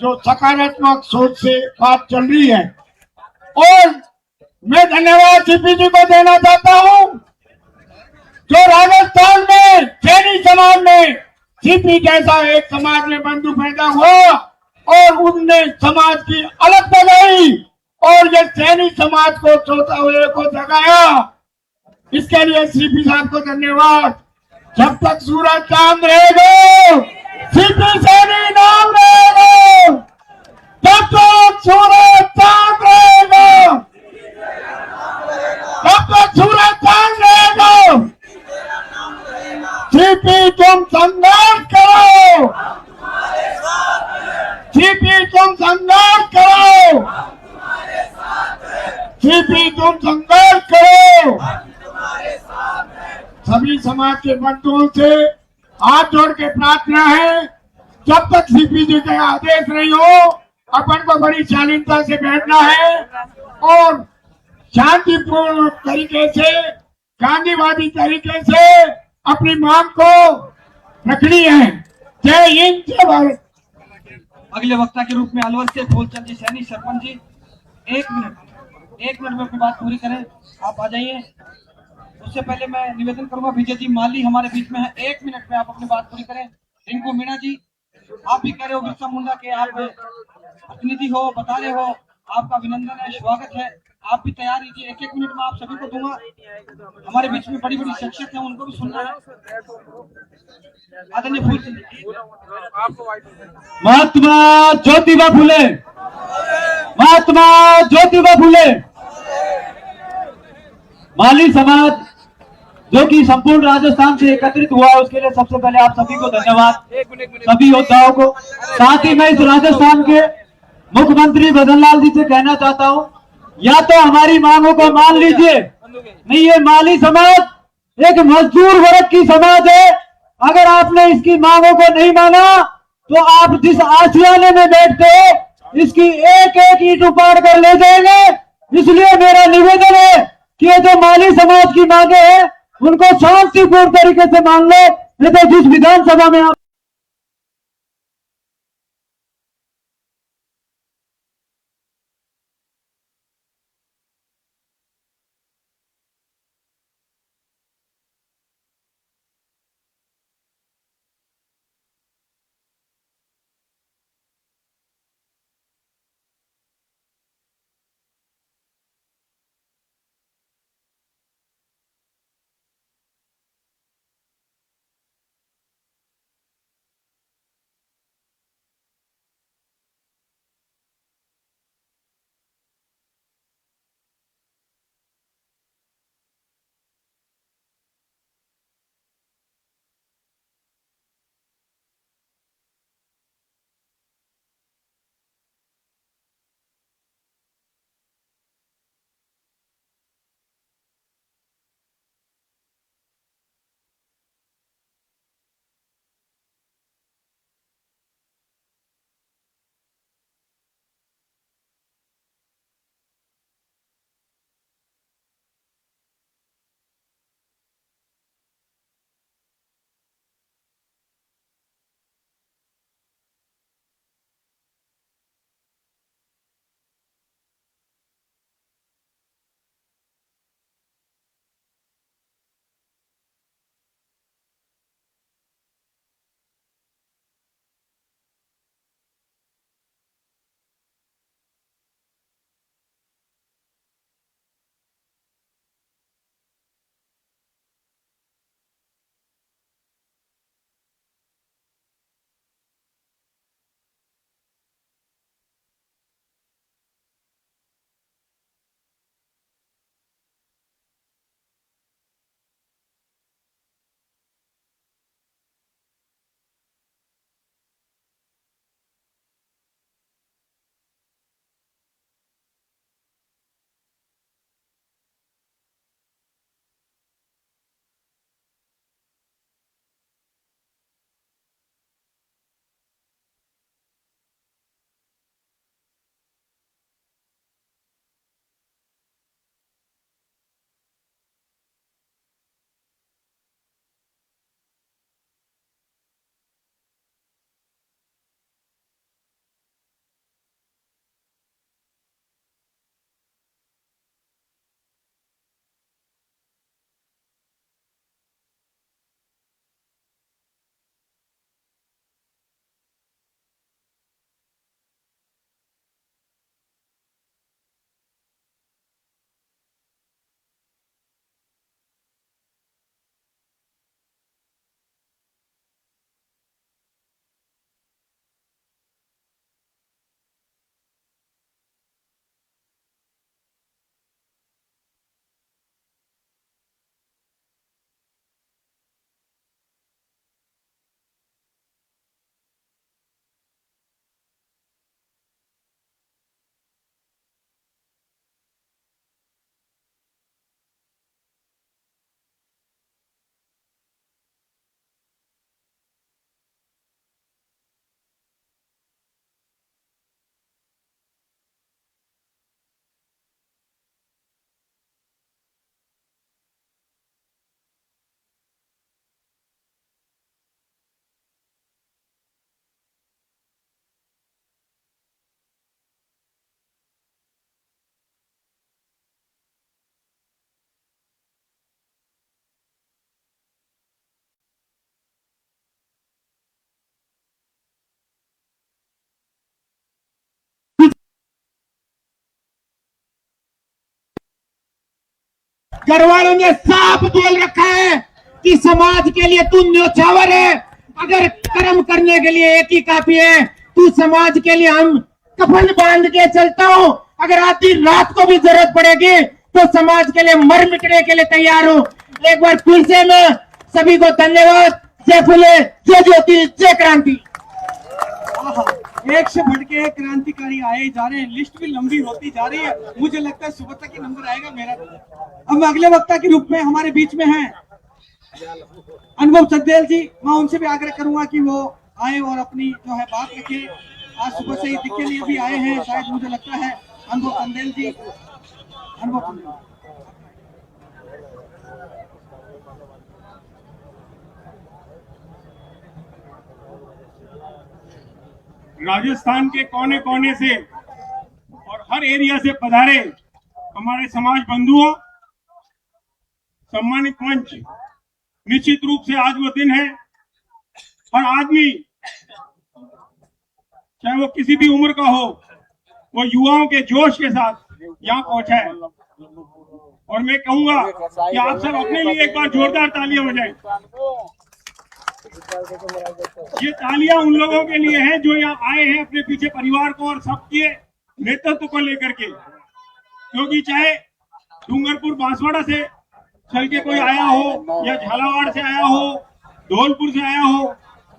जो सकारात्मक सोच से बात चल रही है, और मैं धन्यवाद सीपी जी को देना चाहता हूं जो राजस्थान में सैनी समाज में सीपी जैसा एक समाज में बंधु पैदा हुआ और उनने समाज की अलग जगाई और ये सैनी समाज को सोता हुए को जगाया। इसके लिए सीपी साहब को धन्यवाद। जब तक सूरज चांद रहेगा सीपी सैनी नाम रहेगा, जब तक सूरज चांद रहेगा, जब तक सूरज चांद रहेगा। सीपी तुम संघर्ष करो, सीपी तुम संघर्ष करो, सीपी तुम संघर्ष करो। सभी समाज के बंधुओं से हाथ जोड़ के प्रार्थना है, जब तक सीपी जी का आदेश नहीं हो अपन को बड़ी शालीनता से बैठना है और शांतिपूर्ण तरीके से, गांधीवादी तरीके से अपनी मांग को रखनी है। जय हिंद, जय भारत। अगले वक्ता के रूप में अलवर से फूलचंद जी सैनी सरपंच जी, 1 मिनट में अपनी बात पूरी करें, आप आ जाइए। उससे पहले मैं निवेदन करूंगा, विजय जी माली हमारे बीच में है, 1 मिनट में आप अपनी बात पूरी करें। रिंकू मीणा जी, आप भी कह रहे हो बिरसा मुंडा के आप प्रतिनिधि हो, बता रहे हो, आपका अभिनंदन है, स्वागत है। आप भी तैयार रहिए, 1 मिनट में आप सभी को दूंगा। हमारे बीच में बड़ी बड़ी शख्सियत है, उनको भी सुनना है। आदरणीय फूलचंद जी। महात्मा ज्योतिबा फुले, महात्मा ज्योतिबा फुले। माली समाज जो कि संपूर्ण राजस्थान से एकत्रित हुआ है, उसके लिए सबसे पहले आप सभी को धन्यवाद, सभी योद्धाओं को। साथ ही मैं इस राजस्थान के मुख्यमंत्री बदन लाल जी से कहना चाहता हूं, या तो हमारी मांगों को मान लीजिए, नहीं ये माली समाज एक मजदूर वर्ग की समाज है, अगर आपने इसकी मांगों को नहीं माना तो आप जिस आशियाने में बैठते हो इसकी एक एक ईंट उपाड़ कर ले जाएंगे। इसलिए मेरा निवेदन है कि ये जो माली समाज की मांगे हैं उनको शांतिपूर्ण तरीके से मान लो, नहीं तो जिस विधानसभा में आप घर वालों ने साफ बोल रखा है कि समाज के लिए तू न्योछावर है, अगर कर्म करने के लिए एक ही काफी है, तू समाज के लिए हम कफन बांध के चलता हूं, अगर आधी रात को भी जरूरत पड़ेगी तो समाज के लिए मर मिटने के लिए तैयार हूं। एक बार फिर से मैं सभी को धन्यवाद। जय फुले, जय ज्योति, जय क्रांति। एक से बढ़ के एक क्रांतिकारी आए जा रहे हैं, लिस्ट भी लंबी होती जा रही है। मुझे लगता है सुबह तक ही नंबर आएगा मेरा। अब अगले वक्ता के रूप में हमारे बीच में हैं अनुभव चंदेल जी। मैं उनसे भी आग्रह करूंगा कि वो आए और अपनी जो है बात रखें। आज सुबह से ही दिखे नहीं, अभी आए हैं शायद, मुझे लगता है अनुभव चंदेल जी। अनुभव चंदेल, राजस्थान के कोने कोने से और हर एरिया से पधारे हमारे समाज बंधुओं, सम्मानित मंच, निश्चित रूप से आज वो दिन है। हर आदमी, चाहे वो किसी भी उम्र का हो, वो युवाओं के जोश के साथ यहाँ पहुंचा है। और मैं कहूंगा कि आप सब अपने लिए एक बार जोरदार तालियां बजाएं। ये तालियां उन लोगों के लिए हैं जो यहाँ आए हैं अपने पीछे परिवार को और सबके नेतृत्व को लेकर के। क्योंकि चाहे डूंगरपुर बांसवाड़ा से चल के कोई आया हो, या झालावाड़ से आया हो, धौलपुर से आया हो,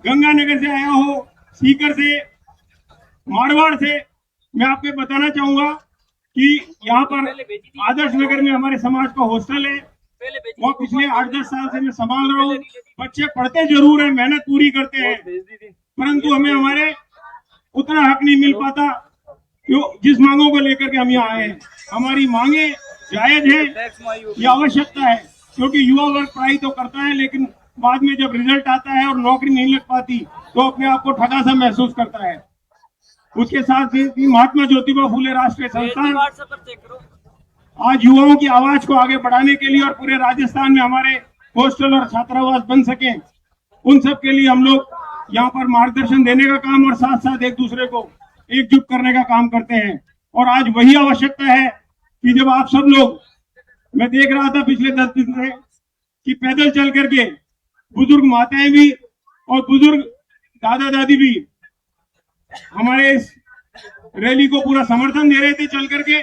गंगानगर से आया हो, सीकर से, मारवाड़ से, मैं आपको बताना चाहूंगा कि यहाँ पर आदर्श नगर में हमारे समाज का हॉस्टल है। वो पिछले 8-10 साल से मैं संभाल रहा हूँ। बच्चे पढ़ते जरूर है, मेहनत पूरी करते हैं, परंतु हमें हमारे उतना हक नहीं मिल पाता क्यों, जिस मांगों को लेकर के हम यहाँ आए हैं। हमारी मांगे जायज है, ये आवश्यकता है, क्योंकि युवा वर्ग पढ़ाई तो करता है लेकिन बाद में जब रिजल्ट आता है और नौकरी नहीं लग पाती तो अपने आप को ठगा सा महसूस करता है। उसके साथ ही महात्मा ज्योतिबा फूले राष्ट्रीय संस्थान आज युवाओं की आवाज को आगे बढ़ाने के लिए और पूरे राजस्थान में हमारे हॉस्टल और छात्रावास बन सके, उन सब के लिए हम लोग यहाँ पर मार्गदर्शन देने का काम और साथ साथ एक दूसरे को एकजुट करने का काम करते हैं। और आज वही आवश्यकता है कि जब आप सब लोग, मैं देख रहा था पिछले 10 दिन से कि पैदल चल करके बुजुर्ग माताएं भी और बुजुर्ग दादा दादी भी हमारे इस रैली को पूरा समर्थन दे रहे थे चल करके।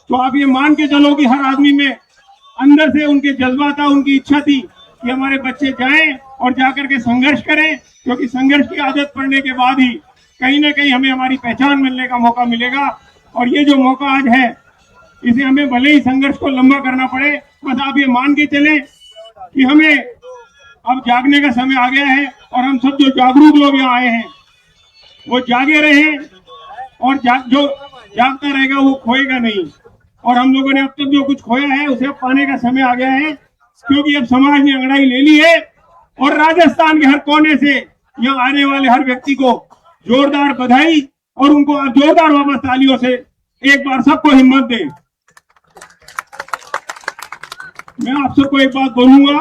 तो आप ये मान के चलो कि हर आदमी में अंदर से उनके जज्बा था, उनकी इच्छा थी कि हमारे बच्चे जाएं और जाकर के संघर्ष करें, क्योंकि संघर्ष की आदत पड़ने के बाद ही कहीं ना कहीं हमें हमारी पहचान मिलने का मौका मिलेगा। और ये जो मौका आज है, इसे हमें भले ही संघर्ष को लंबा करना पड़े, बस आप ये मान के चलें कि हमें अब जागने का समय आ गया है। और हम सब जो जागरूक लोग यहाँ आए हैं वो जागे रहे, और जो जागता रहेगा वो खोएगा नहीं। और हम लोगों ने अब तक जो कुछ खोया है उसे अब पाने का समय आ गया है, क्योंकि अब समाज ने अंगड़ाई ले ली है। और राजस्थान के हर कोने से यहाँ आने वाले हर व्यक्ति को जोरदार बधाई, और उनको जोरदार वापस तालियों से एक बार सबको हिम्मत दे। मैं आप सबको एक बात बोलूंगा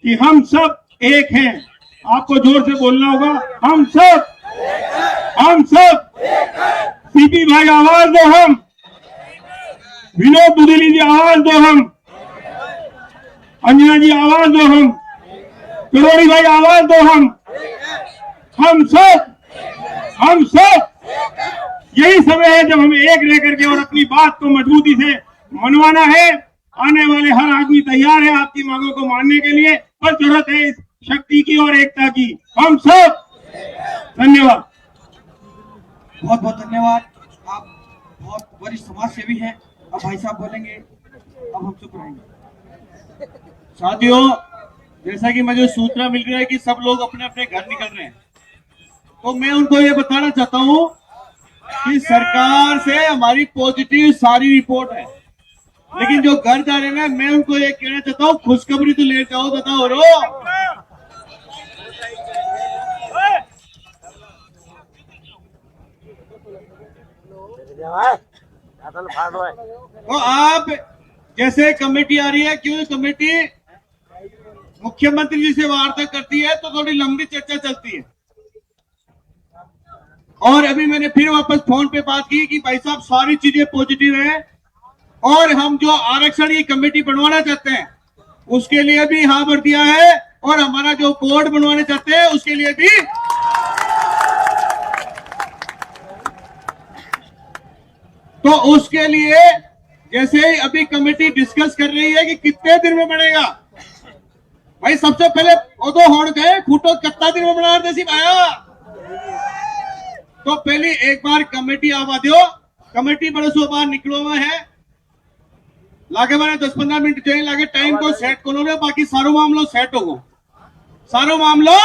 कि हम सब एक हैं। आपको जोर से बोलना होगा, हम सब सीपी भाई आवाज दो, हम विनोद बुदेली जी आवाज दो, हम अंजना जी आवाज दो, हम करोड़ी भाई आवाज दो, हम सब यही समय है जब हमें एक रह करके और अपनी बात को मजबूती से मनवाना है। आने वाले हर आदमी तैयार है आपकी मांगों को मानने के लिए, बस जरूरत है इस शक्ति की और एकता की। हम सब धन्यवाद, बहुत बहुत धन्यवाद। आप बहुत वरिष्ठ समाज सेवी हैं। अब भाई साहब बोलेंगे, अब हम चुप रहेंगे। साथियों, जैसा कि मुझे सूचना मिल रही है कि सब लोग अपने अपने घर निकल रहे हैं, तो मैं उनको ये बताना चाहता हूँ कि सरकार से हमारी पॉजिटिव सारी रिपोर्ट है, लेकिन जो घर जा रहे हैं ना, मैं उनको ये कहना चाहता हूँ, खुशखबरी तो ले जाओ दादा। और तो आप जैसे कमेटी आ रही है, क्यों कमेटी मुख्यमंत्री जी से वार्ता करती है तो थोड़ी लंबी चर्चा चलती है। और अभी मैंने फिर वापस फोन पे बात की कि भाई साहब सारी चीजें पॉजिटिव है, और हम जो आरक्षण की कमेटी बनवाना चाहते हैं उसके लिए भी हाँ भर दिया है, और हमारा जो बोर्ड बनवाने चाहते हैं उसके लिए भी तो उसके लिए जैसे अभी कमेटी डिस्कस कर रही है कि कितने दिन में बनेगा। भाई सबसे पहले वो तो होड़ गए खूटो कितना दिन में बना देसी भाया, तो पहले एक बार कमेटी आवा दो। कमेटी बड़े सो बार निकलो में है, लागे मैंने 10-15 मिनट चाहिए लागे टाइम को सेट करो रे, बाकी सारो मामलो सेट होगो, सारो मामलो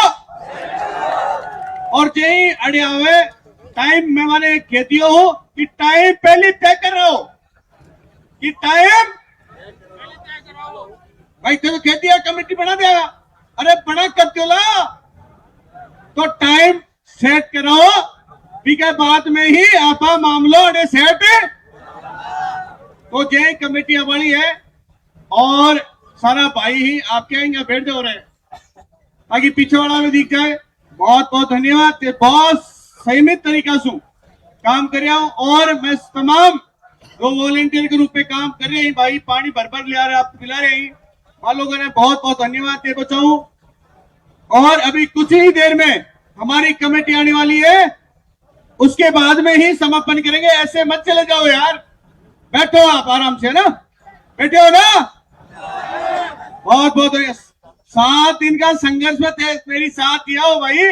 और चाहिए अड़े आवे टाइम। मैं माने कहती हूँ कि टाइम पहले तय करो कि टाइम भाई तो कहती है कमेटी बना देगा, अरे बना करते हो ला तो टाइम सेट करो, ठीक है बाद में ही आपा मामलो अरे सेट तो जय कमेटी वाली है और सारा भाई ही आपके आएंगे बैठ जाओ रहे ताकि पीछे वाला में दिख जाए। बहुत बहुत धन्यवाद, बहुत संयमित तरीका से काम कर रहा हूं और मैं तमाम जो वॉलेंटियर के रूप में काम कर रहे हैं भाई पानी भर भर ले आ रहे आपको पिला रहे हैं आप लोगों ने, बहुत बहुत धन्यवाद दे बचाऊं। और अभी कुछ ही देर में हमारी कमेटी आने वाली है, उसके बाद में ही समापन करेंगे। ऐसे मत चले जाओ यार, बैठो आप आराम से ना, बैठे हो ना। बहुत बहुत 7 दिन का संघर्ष में थे, मेरी साथ दिया हो भाई,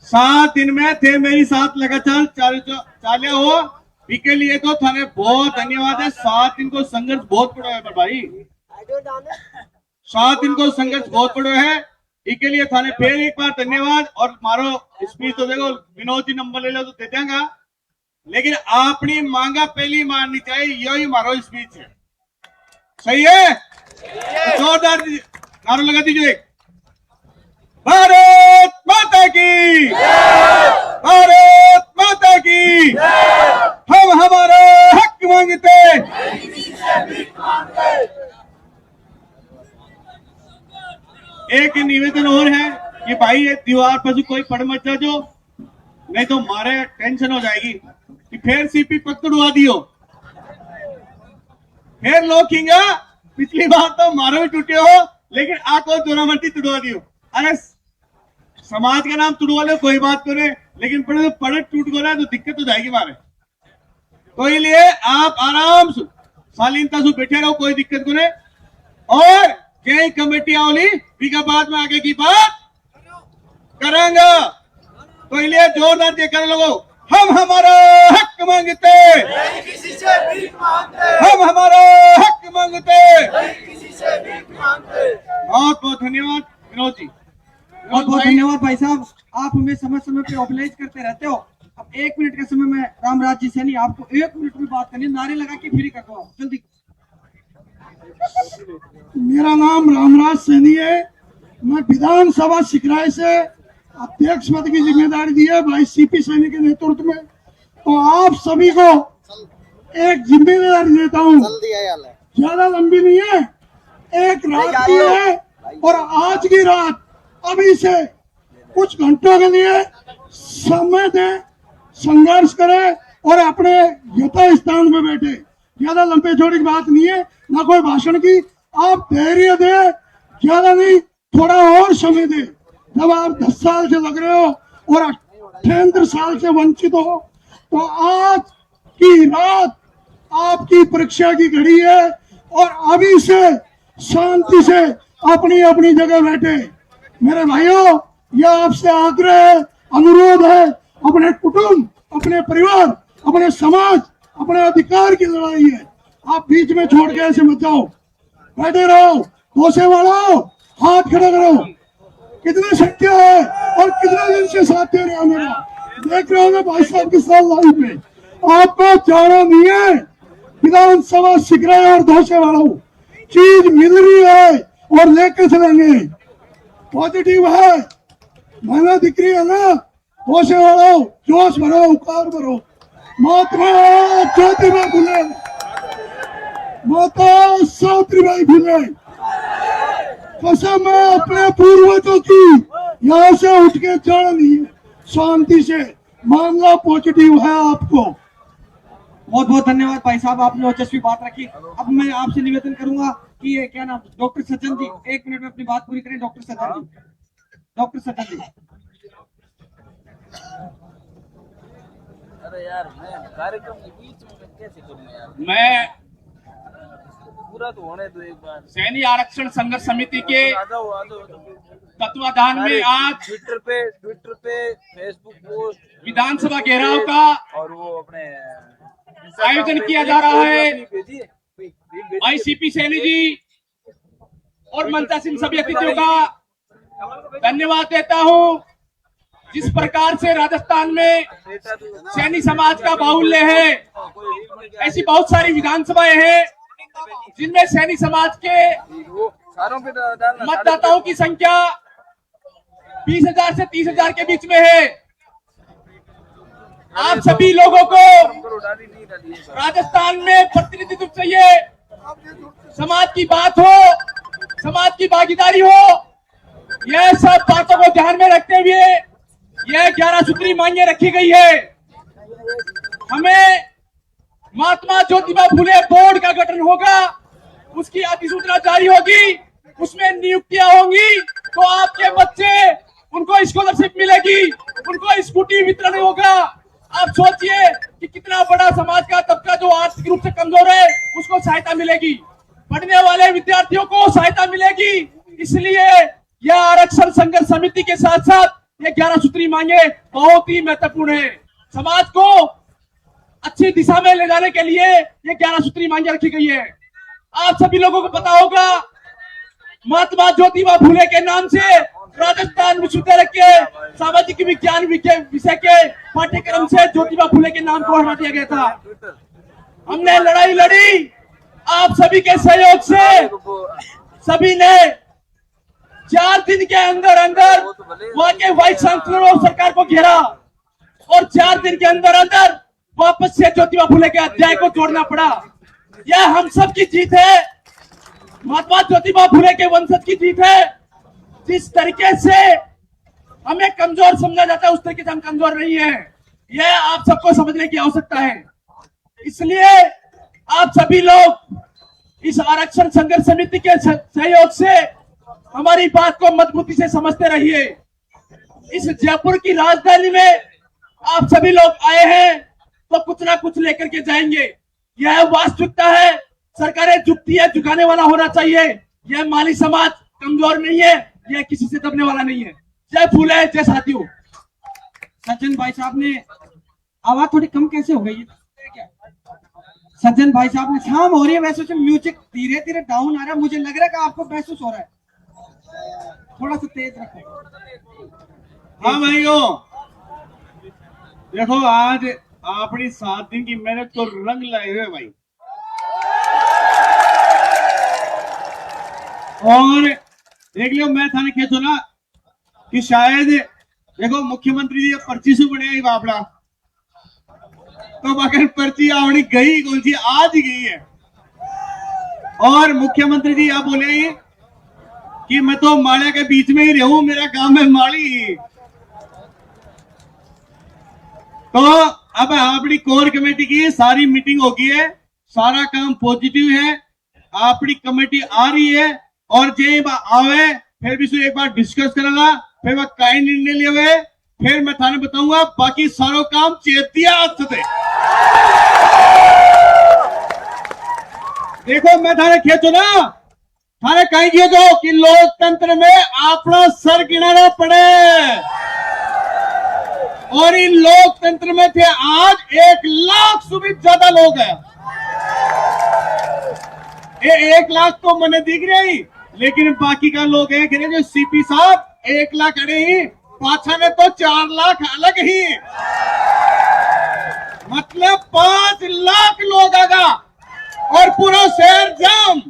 7 दिन में थे मेरी साथ लगातार चाले हो, इसके लिए तो थाने बहुत धन्यवाद है। 7 दिन को संघर्ष बहुत बड़ा है भाई, 7 दिन को संघर्ष बहुत बड़ा है, इसके लिए थाने फिर एक बार धन्यवाद। और मारो स्पीच तो देखो विनोद जी नंबर ले लो तो दे देंगे, लेकिन अपनी मांगा पहली माननी चाहिए, यही मारो स्पीच है, सही है। जोरदार नारा लगा दीजिए, भारत माता की, भारत माता की, हम हमारा हक मांगते। एक निवेदन और है कि भाई ये दीवार पर कोई पड़ मत जाओ, नहीं तो मारे टेंशन हो जाएगी कि फिर सीपी पकड़वा दियो, फिर लोग कहेंगे पिछली बार तो मारो भी टूटे हो लेकिन आको दोनों मर्ती तुड़वा दियो। अरे समाज का नाम तुड़वा लो कोई बात करे, लेकिन पड़े टूट गो रहा है तो दिक्कत हो जाएगी मारे। तो इसलिए आप आराम से शालीनता से बैठे रहो, कोई दिक्कत को नहीं। और कई कमेटी आवली बीघा बाद में आगे की बात करेंगे, तो इसलिए जोरदार देकर लोगों, हम हमारा हक मांगते, किसी से भीख मांगते, हम हमारा हक मांगते। किसी से भीख मांगते। बहुत बहुत धन्यवाद विनोद जी, बहुत बहुत धन्यवाद भाई साहब, आप हमें समय समय पे ऑब्लाइज करते रहते हो। अब 1 मिनट के समय में रामराज जी सैनी आपको 1 मिनट में बात करनी, नारे लगा के फ्री कर दो जल्दी। मेरा नाम रामराज सैनी है, मैं विधानसभा सिकराय से अध्यक्ष पद की जिम्मेदारी दी है भाई सीपी सैनी के नेतृत्व में। तो आप सभी को एक जिम्मेदारी देता हूँ, ज्यादा लंबी नहीं है, एक रात की है और आज की रात अभी से कुछ घंटों के लिए समय दें, संघर्ष करें और अपने यथा स्थान में बैठे। ज्यादा लंबे चौड़ी की बात नहीं है, ना कोई भाषण की, आप धैर्य दे, ज्यादा नहीं थोड़ा और समय दे। जब आप 10 साल से लग रहे हो और 18 साल से वंचित हो, तो आज की रात आपकी परीक्षा की घड़ी है और अभी से शांति से अपनी अपनी जगह बैठे। मेरे भाइयों, यह आपसे आग्रह है, अनुरोध है, अपने कुटुंब, अपने परिवार, अपने समाज, अपने अधिकार की लड़ाई है, आप बीच में छोड़ के ऐसे मत जाओ, बैठे रहो। दोषे वालों हाथ खड़ा करो, कितने शक्ति है और कितने दिन से साथ दे रहे हो मेरा, देख रहे हो भाई साहब के साथ लाइव में। आपको जाना नहीं है, विधानसभा सिकराय और दोषे वालों चीज मिल रही है और लेके चलेंगे, पॉजिटिव है, मेहनत दिख रही है ना। दोषे वालों जोश भरो, उकार भरो, महात्मा ज्योतिबा फुले, माता सावित्रीबाई फुले, कसम है अपने पूर्वजों की, यहाँ से उठ के जाना नहीं है, शांति से, मामला पॉजिटिव है आपको। बहुत बहुत धन्यवाद भाई साहब, आपने ओजस्वी बात रखी। अब मैं आपसे निवेदन करूंगा कि ये क्या नाम, डॉक्टर सज्जन जी 1 मिनट में अपनी बात पूरी करें। डॉक्टर सज्जन जी, डॉक्टर सज्जन जी। अरे यार, मैं कार्यक्रम के बीच में कैसे करूं यार? मैं पूरा तो होने दो एक बार। सैनी आरक्षण संघर्ष समिति के आ जाओ। तत्वाधान में आज ट्विटर पे, फेसबुक पोस्ट, विधानसभा घेराव का और वो अपने आयोजन किया जा रहा है। आईसीपी सैनी जी और मंचा सिंह सभी अतिथियों का धन्यवाद देता हूं। जिस प्रकार से राजस्थान में सैनी समाज का बाहुल्य है, ऐसी बहुत सारी विधानसभाएं हैं जिनमें सैनी समाज के मतदाताओं की संख्या 20,000 से 30,000 के बीच में है। आप सभी लोगों को राजस्थान में प्रतिनिधित्व चाहिए, समाज की बात हो, समाज की भागीदारी हो। यह सब बातों को ध्यान में रखते हुए यह 11 सूत्री मांगे रखी गई है। हमें महात्मा ज्योतिबा फुले बोर्ड का गठन होगा, उसकी अधिसूचना जारी होगी, उसमें नियुक्तियां होंगी, तो आपके बच्चे, उनको स्कॉलरशिप मिलेगी, उनको स्कूटी वितरण होगा। आप सोचिए कि कितना बड़ा समाज का तबका जो आर्थिक रूप से कमजोर है उसको सहायता मिलेगी, पढ़ने वाले विद्यार्थियों को सहायता मिलेगी। इसलिए यह आरक्षण संघर्ष समिति के साथ साथ ये 11 सूत्री मांगे बहुत ही महत्वपूर्ण है। समाज को अच्छी दिशा में ले जाने के लिए ये 11 सूत्री मांगे रखी गई है। आप सभी लोगों को पता होगा, महात्मा ज्योतिबा फुले के नाम से राजस्थान विश्वविद्यालय के सामाजिक विज्ञान विषय के पाठ्यक्रम से ज्योतिबा फुले के नाम को हटा दिया गया था। हमने लड़ाई लड़ी, आप सभी के सहयोग से सभी ने 4 दिन के अंदर अंदर वहां के वाइस चांसलर और सरकार को घेरा और 4 दिन के अंदर अंदर वापस से ज्योतिबा फुले के अध्याय को जोड़ना पड़ा। यह हम सब की जीत है, महात्मा ज्योतिबा फुले के वंशज की जीत है। जिस तरीके से हमें कमजोर समझा जाता है उस तरीके से हम कमजोर नहीं है, यह आप सबको समझने की आवश्यकता है। इसलिए आप सभी लोग इस आरक्षण संघर्ष समिति के सहयोग से हमारी बात को मजबूती से समझते रहिए। इस जयपुर की राजधानी में आप सभी लोग आए हैं तो कुछ ना कुछ लेकर के जाएंगे, यह वास्तविकता है। सरकारें झुकती है, झुकाने वाला होना चाहिए। यह माली समाज कमजोर नहीं है, यह किसी से दबने वाला नहीं है। जय फूले, जय साथियों। सज्जन भाई साहब ने आवाज थोड़ी कम कैसे हो गई है? सज्जन भाई साहब ने, शाम हो रही है वैसे म्यूजिक धीरे धीरे डाउन आ रहा है, मुझे लग रहा है कि आपको महसूस हो रहा है, थोड़ा सा तेज रखो। हाँ भाइयों, देखो आज अपनी 7 दिन की मेहनत को रंग लाए हुए भाई। और देख लियो, मैं थाने खेचो ना कि शायद देखो मुख्यमंत्री जी पर्ची से बने ही बापड़ा, तो बाकी पर्ची आवनी गई कौन सी, आज ही गई है। और मुख्यमंत्री जी आप बोले कि मैं तो मालिया के बीच में ही रहूं, मेरा काम है माली। तो अब अपनी कोर कमेटी की सारी मीटिंग हो गई है, सारा काम पॉजिटिव है, अपनी कमेटी आ रही है और जे आवे फिर भी एक बार डिस्कस करेगा, फिर वह कई निर्णय लिए हुए, फिर मैं थाने बताऊंगा। बाकी सारो काम चेतिया हाथ से देखो, मैं थाने खेचो ना, थाने कहीं खेचो कि लोकतंत्र में अपना सर गिनाना पड़े। और इन लोकतंत्र में थे आज 1 लाख से भी ज्यादा लोग हैं। ये 1 लाख तो मैंने दिख रही, लेकिन बाकी का लोग हैं कि जो सीपी साहब 1 लाख अड़े ही, पाछा ने तो 4 लाख अलग ही, मतलब 5 लाख लोग आगा और पूरा शहर जाम,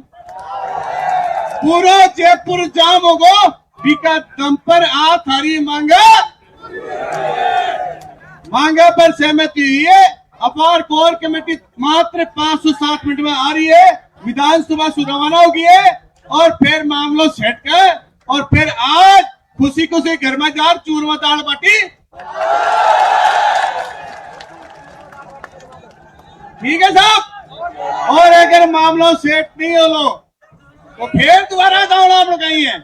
पूरा जयपुर जाम होगो। बिका दम पर आ थारी मांगा पर सहमति हुई है। अपार कोर कमेटी मात्र 507 मिनट में आ रही है, विधानसभा से रवाना होगी है और फिर मामलों सेट कर और फिर आज खुशी खुशी घर में जार चूरमा दाल बाटी। ठीक है साहब। और अगर मामला सेट नहीं हो लो तो फिर दोबारा दौड़ा आप लोग कहीं है।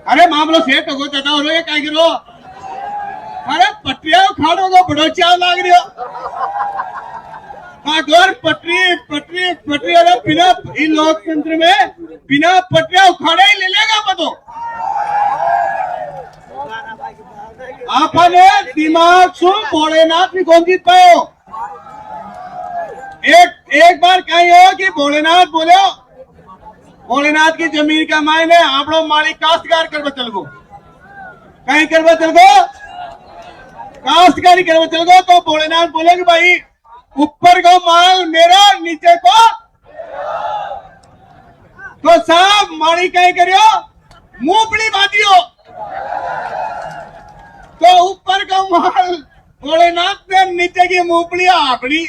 अरे मामलो सेट हो गो हो ये क्या करो। अरे पटरिया खाड़ो तो बड़ो चाव लाग रही हो। पटरी पटरी पटरी। अरे बिना इन लोकतंत्र में बिना पटरिया उखाड़े ही ले लेगा पतो। आपने दिमाग सुन भोलेनाथ भी कौन जीत पाए हो। एक बार कहीं हो कि भोलेनाथ बोले भोलेनाथ की जमीन का मायने आप लोग मालिक काश्तकार कर चल गो कहीं कर चल गो काश्तकारी कर चल गो। तो भोलेनाथ बोले कि भाई ऊपर को माल मेरा नीचे को। तो साहब माली कहीं करियो मूंगफली बांधियो। तो ऊपर का माल भोलेनाथ ने नीचे की मूंगफली आपड़ी।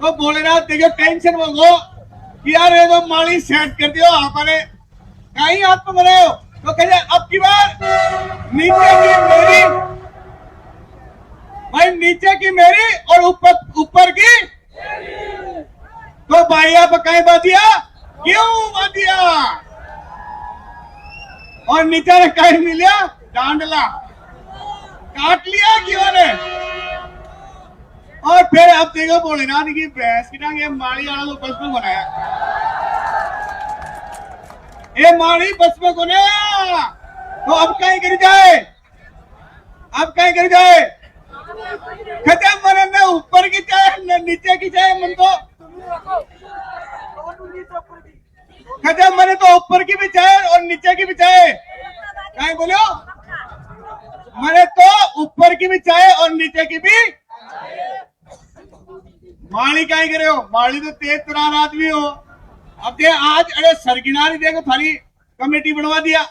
तो भोलेनाथ देखो टेंशन में हो कि यार ये तो माली सेट कर दियो आपने कहीं हाथ में बनाए हो। तो कहे अब की बार नीचे की मेरी भाई नीचे की मेरी और ऊपर की। तो भाई आप कहीं बांधिया क्यों बांधिया। और नीचे ने कहीं मिलिया डांडला काट लिया क्यों ने। और फिर अब देखो भोलेनाथ की भैंस की टांग ये माली वाला तो बस में बनाया। ये माली बस में बनाया। तो अब कहीं गिर जाए अब कहीं गिर जाए। खत्म मने न ऊपर की चाहे न नीचे की चाहे मन तो खत्म मने तो ऊपर की भी चाहे और नीचे की भी चाहे। कहीं बोलो मने तो ऊपर की भी चाहे और नीचे की भी। माली कहीं करे हो माली तो तेज तरार आदमी हो। अब दे आज अरे सरगिनारी देखो थारी कमेटी बनवा दिया।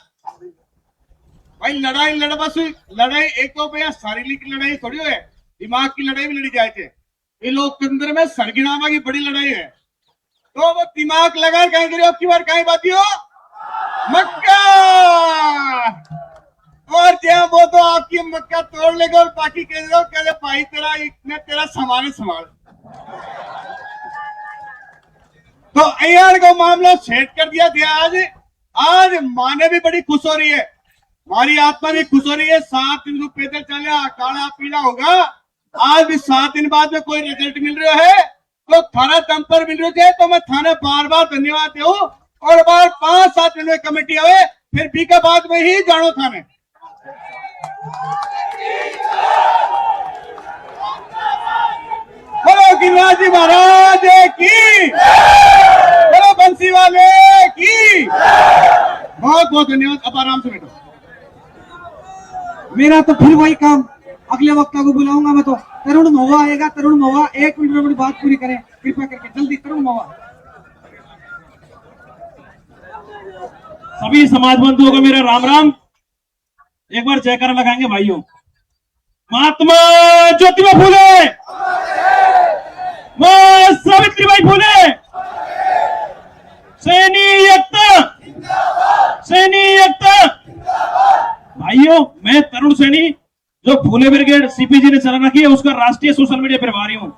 भाई लड़ाई लड़ बस लड़ाई एक तो भैया शारीरिक लड़ाई थोड़ी है दिमाग की लड़ाई भी लड़ी जाए थे। ये लोकतंत्र में सरगिनामा की बड़ी लड़ाई है। तो वो दिमाग लगा कहीं करियो अब की बार कहीं बात हो मक्का। और जहाँ वो तो आपकी मक्का तोड़ लेगा और बाकी कह भाई तेरा सामान संभाल। तो अयार को मामला सेट कर दिया था। आज माँ ने भी बड़ी खुश हो रही है हमारी आत्मा भी खुश हो रही है। 7 दिन को पैदल चला काला पीला होगा। आज भी 7 दिन बाद में कोई रिजल्ट मिल रहा है तो थाना दम पर मिल रहे थे। तो मैं थाने बार बार धन्यवाद दे और बार 5-7 दिन में कमेटी आवे फिर बी का बाद में ही जानो थाने। बोलो गिरिराज जी महाराज की बोलो बंसी वाले की बहुत बहुत धन्यवाद। अब आराम से बैठो। मेरा तो फिर वही काम अगले वक्ता को बुलाऊंगा मैं। तो तरुण महुआ आएगा। तरुण महुआ 1 मिनट में अपनी बात पूरी करें कृपया करके जल्दी। तरुण महुआ। सभी समाज बंधुओं को मेरा राम राम। एक बार जयकारा लगाएंगे भाइयों। महात्मा ज्योतिबा फूले मां सावित्रीबाई फूले सैनी एकता। भाइयों मैं तरुण सैनी जो फूले ब्रिगेड सीपीजी ने चलाना की है उसका राष्ट्रीय सोशल मीडिया प्रभारी हूं।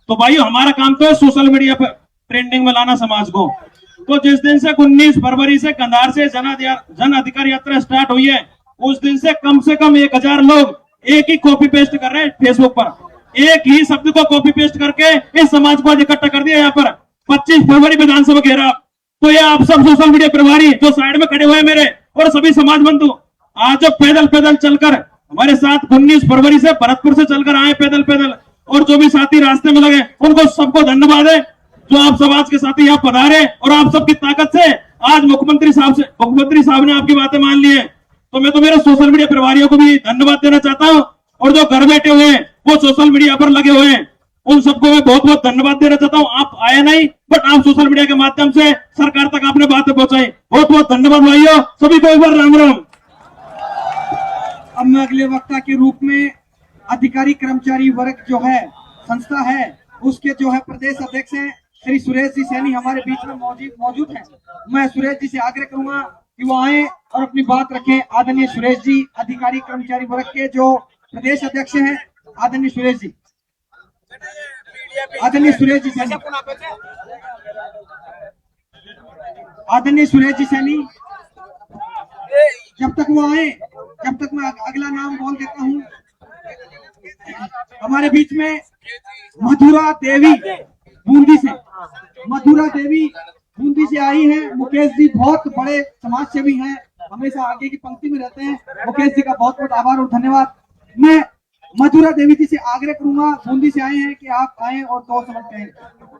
तो भाइयों हमारा काम तो है सोशल मीडिया पर ट्रेंडिंग में लाना समाज को। तो जिस दिन से 19 फरवरी से कंधार से जन अधिकार यात्रा स्टार्ट हुई है उस दिन से कम 1000 लोग एक ही कॉपी पेस्ट कर रहे हैं फेसबुक पर। एक ही शब्द को कॉपी पेस्ट करके इस समाज को इकट्ठा कर दिया। यहाँ पर 25 फरवरी विधानसभा घेराव। तो ये आप सब सोशल मीडिया प्रभारी जो साइड में खड़े हुए मेरे और सभी समाज बंधु आज जो पैदल चलकर हमारे साथ 19 फरवरी से भरतपुर से चलकर आए पैदल और जो भी साथी रास्ते में लगे उनको सबको धन्यवाद है जो आप समाज के साथी यहाँ पधारे और आप सबकी ताकत से आज मुख्यमंत्री साहब ने आपकी बातें मान ली है। तो मैं तो मेरे सोशल मीडिया प्रभारियों को भी धन्यवाद देना चाहता हूँ और जो घर बैठे हुए हैं वो सोशल मीडिया पर लगे हुए हैं उन सबको मैं बहुत बहुत धन्यवाद देना चाहता हूँ। आप आए नहीं बट आप सोशल मीडिया के माध्यम से सरकार तक आपने बातें पहुंचाई। बहुत बहुत धन्यवाद भाइयों सभी को एक बार राम राम। अब मैं अगले वक्ता के रूप में अधिकारी कर्मचारी वर्ग जो है संस्था है उसके जो है प्रदेश अध्यक्ष हैं श्री सुरेश जी सैनी हमारे बीच में मौजूद हैं। मैं सुरेश जी से आग्रह करूंगा कि वो आए और अपनी बात रखें। आदरणीय सुरेश जी, अधिकारी कर्मचारी वर्ग के जो प्रदेश अध्यक्ष हैं, आदरणीय सुरेश जी, आदरणीय सुरेश जी सैनी, आदरणीय सुरेश जी सैनी, जब तक वो आए, जब तक मैं अगला नाम बोल देता हूँ। हमारे बीच में मधुरा देवी बूंदी से, मधुरा देवी बूंदी से आई है। मुकेश जी बहुत बड़े समाज सेवी हैं, हमेशा आगे की पंक्ति में रहते हैं। मुकेश जी का बहुत बहुत आभार और धन्यवाद। मैं मधुरा देवी जी से आग्रह करूंगा, बूंदी से आए हैं, कि आप आए और 2 शब्द कहें।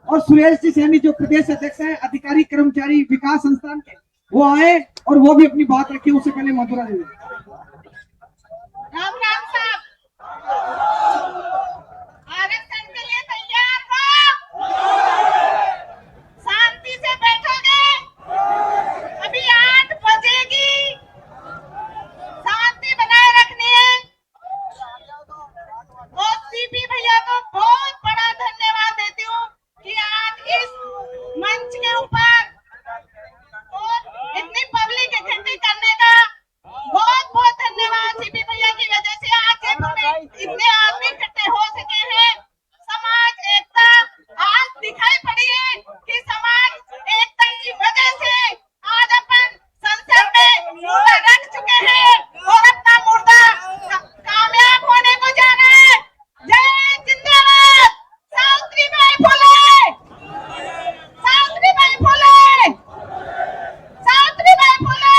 और सुरेश जी सैनी जो प्रदेश अध्यक्ष हैं अधिकारी कर्मचारी विकास संस्थान के, वो आए और वो भी अपनी बात रखी। उससे पहले मधुरा देवी। राम राम साहब, आरक्षण के लिए तैयार हो? शांति से बैठोगे? अभी 8 बजेगी, शांति बनाए रखनी है। और सीपी भैया को बहुत बड़ा धन्यवाद देती हूँ कि आज इस मंच के ऊपर इतनी पब्लिक इकट्ठी करने का बहुत बहुत धन्यवाद। सीपी भैया की वजह से आज जयपुर में इतने आदमी इकट्ठे हो सके हैं। समाज एकता आज दिखाई पड़ी है कि समाज एकता की वजह से आज अपन संसद में मुर्दा रख चुके हैं और अपना मुर्दा कामयाब होने को जा रहे हैं। जय जिंदाबाद, सावित्रीबाई फुले, सावित्रीबाई फुले, सावित्रीबाई फुले।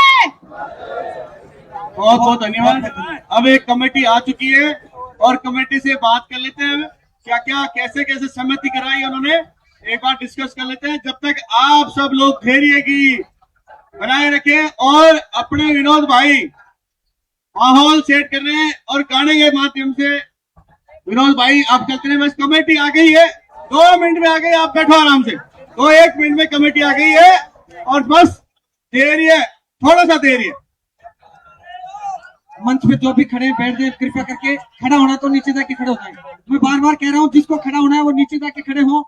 बहुत बहुत धन्यवाद। अब एक कमेटी आ चुकी है और कमेटी से बात कर लेते हैं, क्या क्या कैसे कैसे सहमति कराई उन्होंने, एक बार डिस्कस कर लेते हैं। जब तक आप सब लोग धैर्य की बनाए रखें और अपने विनोद भाई माहौल सेट कर रहे हैं और गाने के माध्यम से विनोद भाई आप चलते हैं। बस कमेटी आ गई है, 2 मिनट में आ गई, आप बैठो आराम से। 1 मिनट में कमेटी आ गई है और बस धैर्य, थोड़ा सा धैर्य। मंच पे जो भी खड़े हैं बैठ जाए, कृपया करके। खड़ा होना तो नीचे जाके खड़े हो जाए। मैं बार बार कह रहा हूँ, जिसको खड़ा होना है वो नीचे जाके खड़े हो,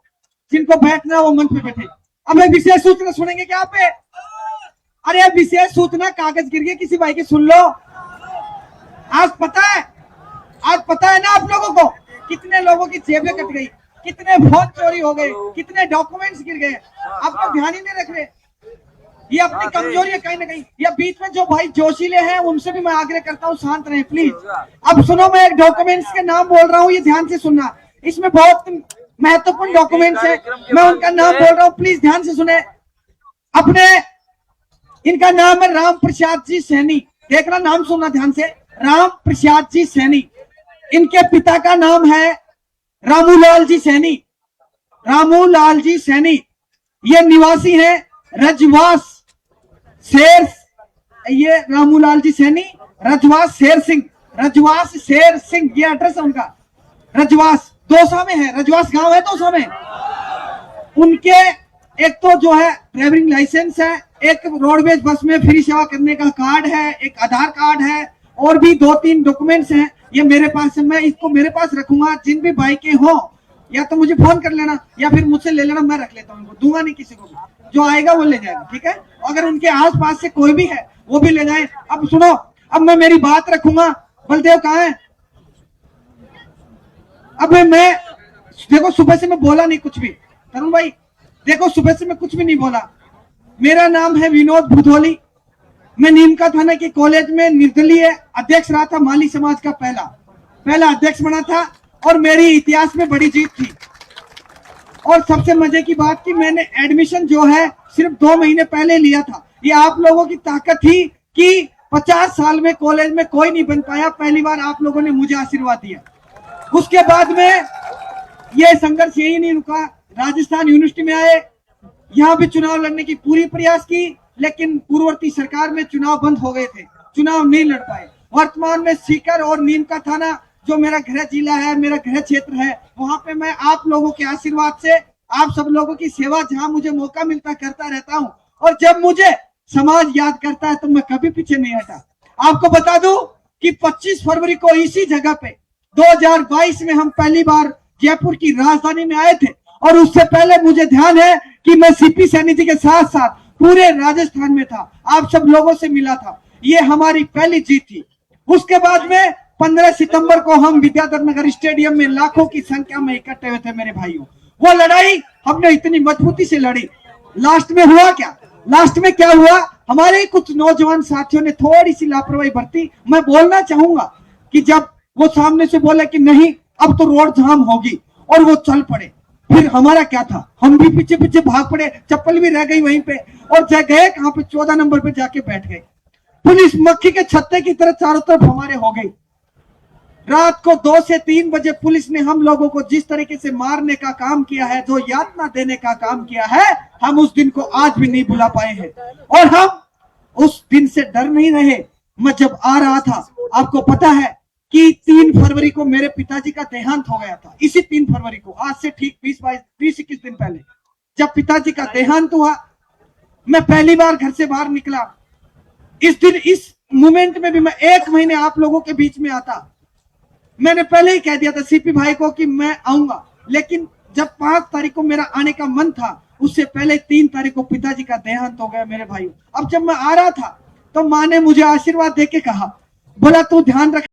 जिनको बैठना है वो मंच पे बैठे। अब एक विशेष सूचना सुनेंगे क्या आप? अरे विशेष सूचना, कागज गिर गए किसी भाई की, सुन लो। आज पता है ना आप लोगों को कितने लोगों की जेबें कट गई, कितने फोन चोरी हो गए, कितने डॉक्यूमेंट्स गिर गए। आप लोग ध्यान ही नहीं रख रहे। ये अपनी कमजोरी है कहीं ना कहीं। या बीच में जो भाई जोशीले हैं उनसे भी मैं आग्रह करता हूँ शांत रहें प्लीज। अब सुनो, मैं एक डॉक्यूमेंट्स के नाम बोल रहा हूँ, ये ध्यान से सुनना। इसमें बहुत महत्वपूर्ण डॉक्यूमेंट्स है, मैं उनका नाम बोल रहा हूँ, प्लीज ध्यान से सुने। अपने इनका नाम है राम प्रसाद जी सैनी। देखना, नाम सुनना ध्यान से, राम प्रसाद जी सैनी। इनके पिता का नाम है रामूलाल जी सैनी। रामूलाल जी सैनी ये निवासी हैं रजवास शेर, ये रामूलाल जी सैनी रजवास शेर सिंह, रजवास शेर सिंह ये एड्रेस है उनका। रजवास दौसा में है, रजवास गांव है दौसा में। उनके एक तो जो है ड्राइविंग लाइसेंस है, एक रोडवेज बस में फ्री सेवा करने का कार्ड है, एक आधार कार्ड है और भी 2-3 डॉक्यूमेंट्स हैं। ये मेरे पास है, मैं इसको मेरे पास रखूंगा। जिन भी भाई के हो या तो मुझे फोन कर लेना या फिर मुझसे ले लेना, मैं रख लेता हूँ, दूंगा नहीं किसी को भी। जो आएगा वो ले जाएगा, ठीक है। अगर उनके आसपास से कोई भी है वो भी ले जाए। अब सुनो, अब मैं मेरी बात रखूंगा। बलदेव कहाँ है? अब मैं देखो सुबह से मैं बोला नहीं कुछ भी, तरुण भाई देखो सुबह से मैं कुछ भी नहीं बोला। मेरा नाम है विनोद भुधोली। मैं नीमका थाना के कॉलेज में निर्दलीय अध्यक्ष रहा था, माली समाज का पहला अध्यक्ष बना था और मेरी इतिहास में बड़ी जीत थी। और सबसे मजे की बात की मैंने एडमिशन जो है सिर्फ 2 महीने पहले लिया था। ये आप लोगों की ताकत थी कि 50 साल में कॉलेज में कोई नहीं बन पाया, पहली बार आप लोगों ने मुझे आशीर्वाद दिया। उसके बाद में ये संघर्ष यही नहीं रुका, राजस्थान यूनिवर्सिटी में आए, यहाँ भी चुनाव लड़ने की पूरी प्रयास की, लेकिन पूर्ववर्ती सरकार में चुनाव बंद हो गए थे, चुनाव नहीं लड़ पाए। वर्तमान में सीकर और नीमका थाना जो मेरा गृह जिला है, मेरा गृह क्षेत्र है, वहां पे मैं आप लोगों के आशीर्वाद से, आप सब लोगों की सेवा जहां मुझे मौका मिलता करता रहता हूं। और जब मुझे समाज याद करता है तो मैं कभी पीछे नहीं हटा। आपको बता दूं कि 25 फरवरी को इसी जगह पे 2022 में हम पहली बार जयपुर की राजधानी में आए थे। और उससे पहले मुझे ध्यान है कि मैं सीपी सैनी जी के साथ साथ पूरे राजस्थान में था, आप सब लोगों से मिला था। ये हमारी पहली जीत थी। उसके बाद में 15 सितंबर को हम विद्याधर नगर स्टेडियम में लाखों की संख्या में इकट्ठे हुए थे मेरे भाइयों। वो लड़ाई हमने इतनी मजबूती से लड़ी। लास्ट में हुआ क्या? लास्ट में क्या हुआ? हमारे कुछ नौजवान साथियों ने थोड़ी सी लापरवाही बरती। मैं बोलना चाहूंगा कि जब वो सामने से बोले कि नहीं अब तो रोड जाम होगी और वो चल पड़े, फिर हमारा क्या था? हम भी पीछे पीछे भाग पड़े, चप्पल भी रह गई वहीं पे और गए कहां पे? 14 नंबर पे जाके बैठ गए। पुलिस मक्खी के छत्ते की तरह चारों तरफ हमारे हो गई। रात को 2 से 3 बजे पुलिस ने हम लोगों को जिस तरीके से मारने का काम किया है, जो यातना देने का काम किया है, हम उस दिन को आज भी नहीं भुला पाए हैं। और हम उस दिन से डर नहीं रहे। मैं जब आ रहा था, आपको पता है कि 3 फरवरी को मेरे पिताजी का देहांत हो गया था। इसी 3 फरवरी को, आज से ठीक 20-21 दिन पहले जब पिताजी का देहांत हुआ, मैं पहली बार घर से बाहर निकला। इस दिन, इस मोमेंट में भी मैं 1 महीने आप लोगों के बीच में आता। मैंने पहले ही कह दिया था सीपी भाई को कि मैं आऊंगा, लेकिन जब 5 तारीख को मेरा आने का मन था, उससे पहले 3 तारीख को पिताजी का देहांत हो गया मेरे भाइयों। अब जब मैं आ रहा था तो माँ ने मुझे आशीर्वाद देके कहा, बोला तू ध्यान रख।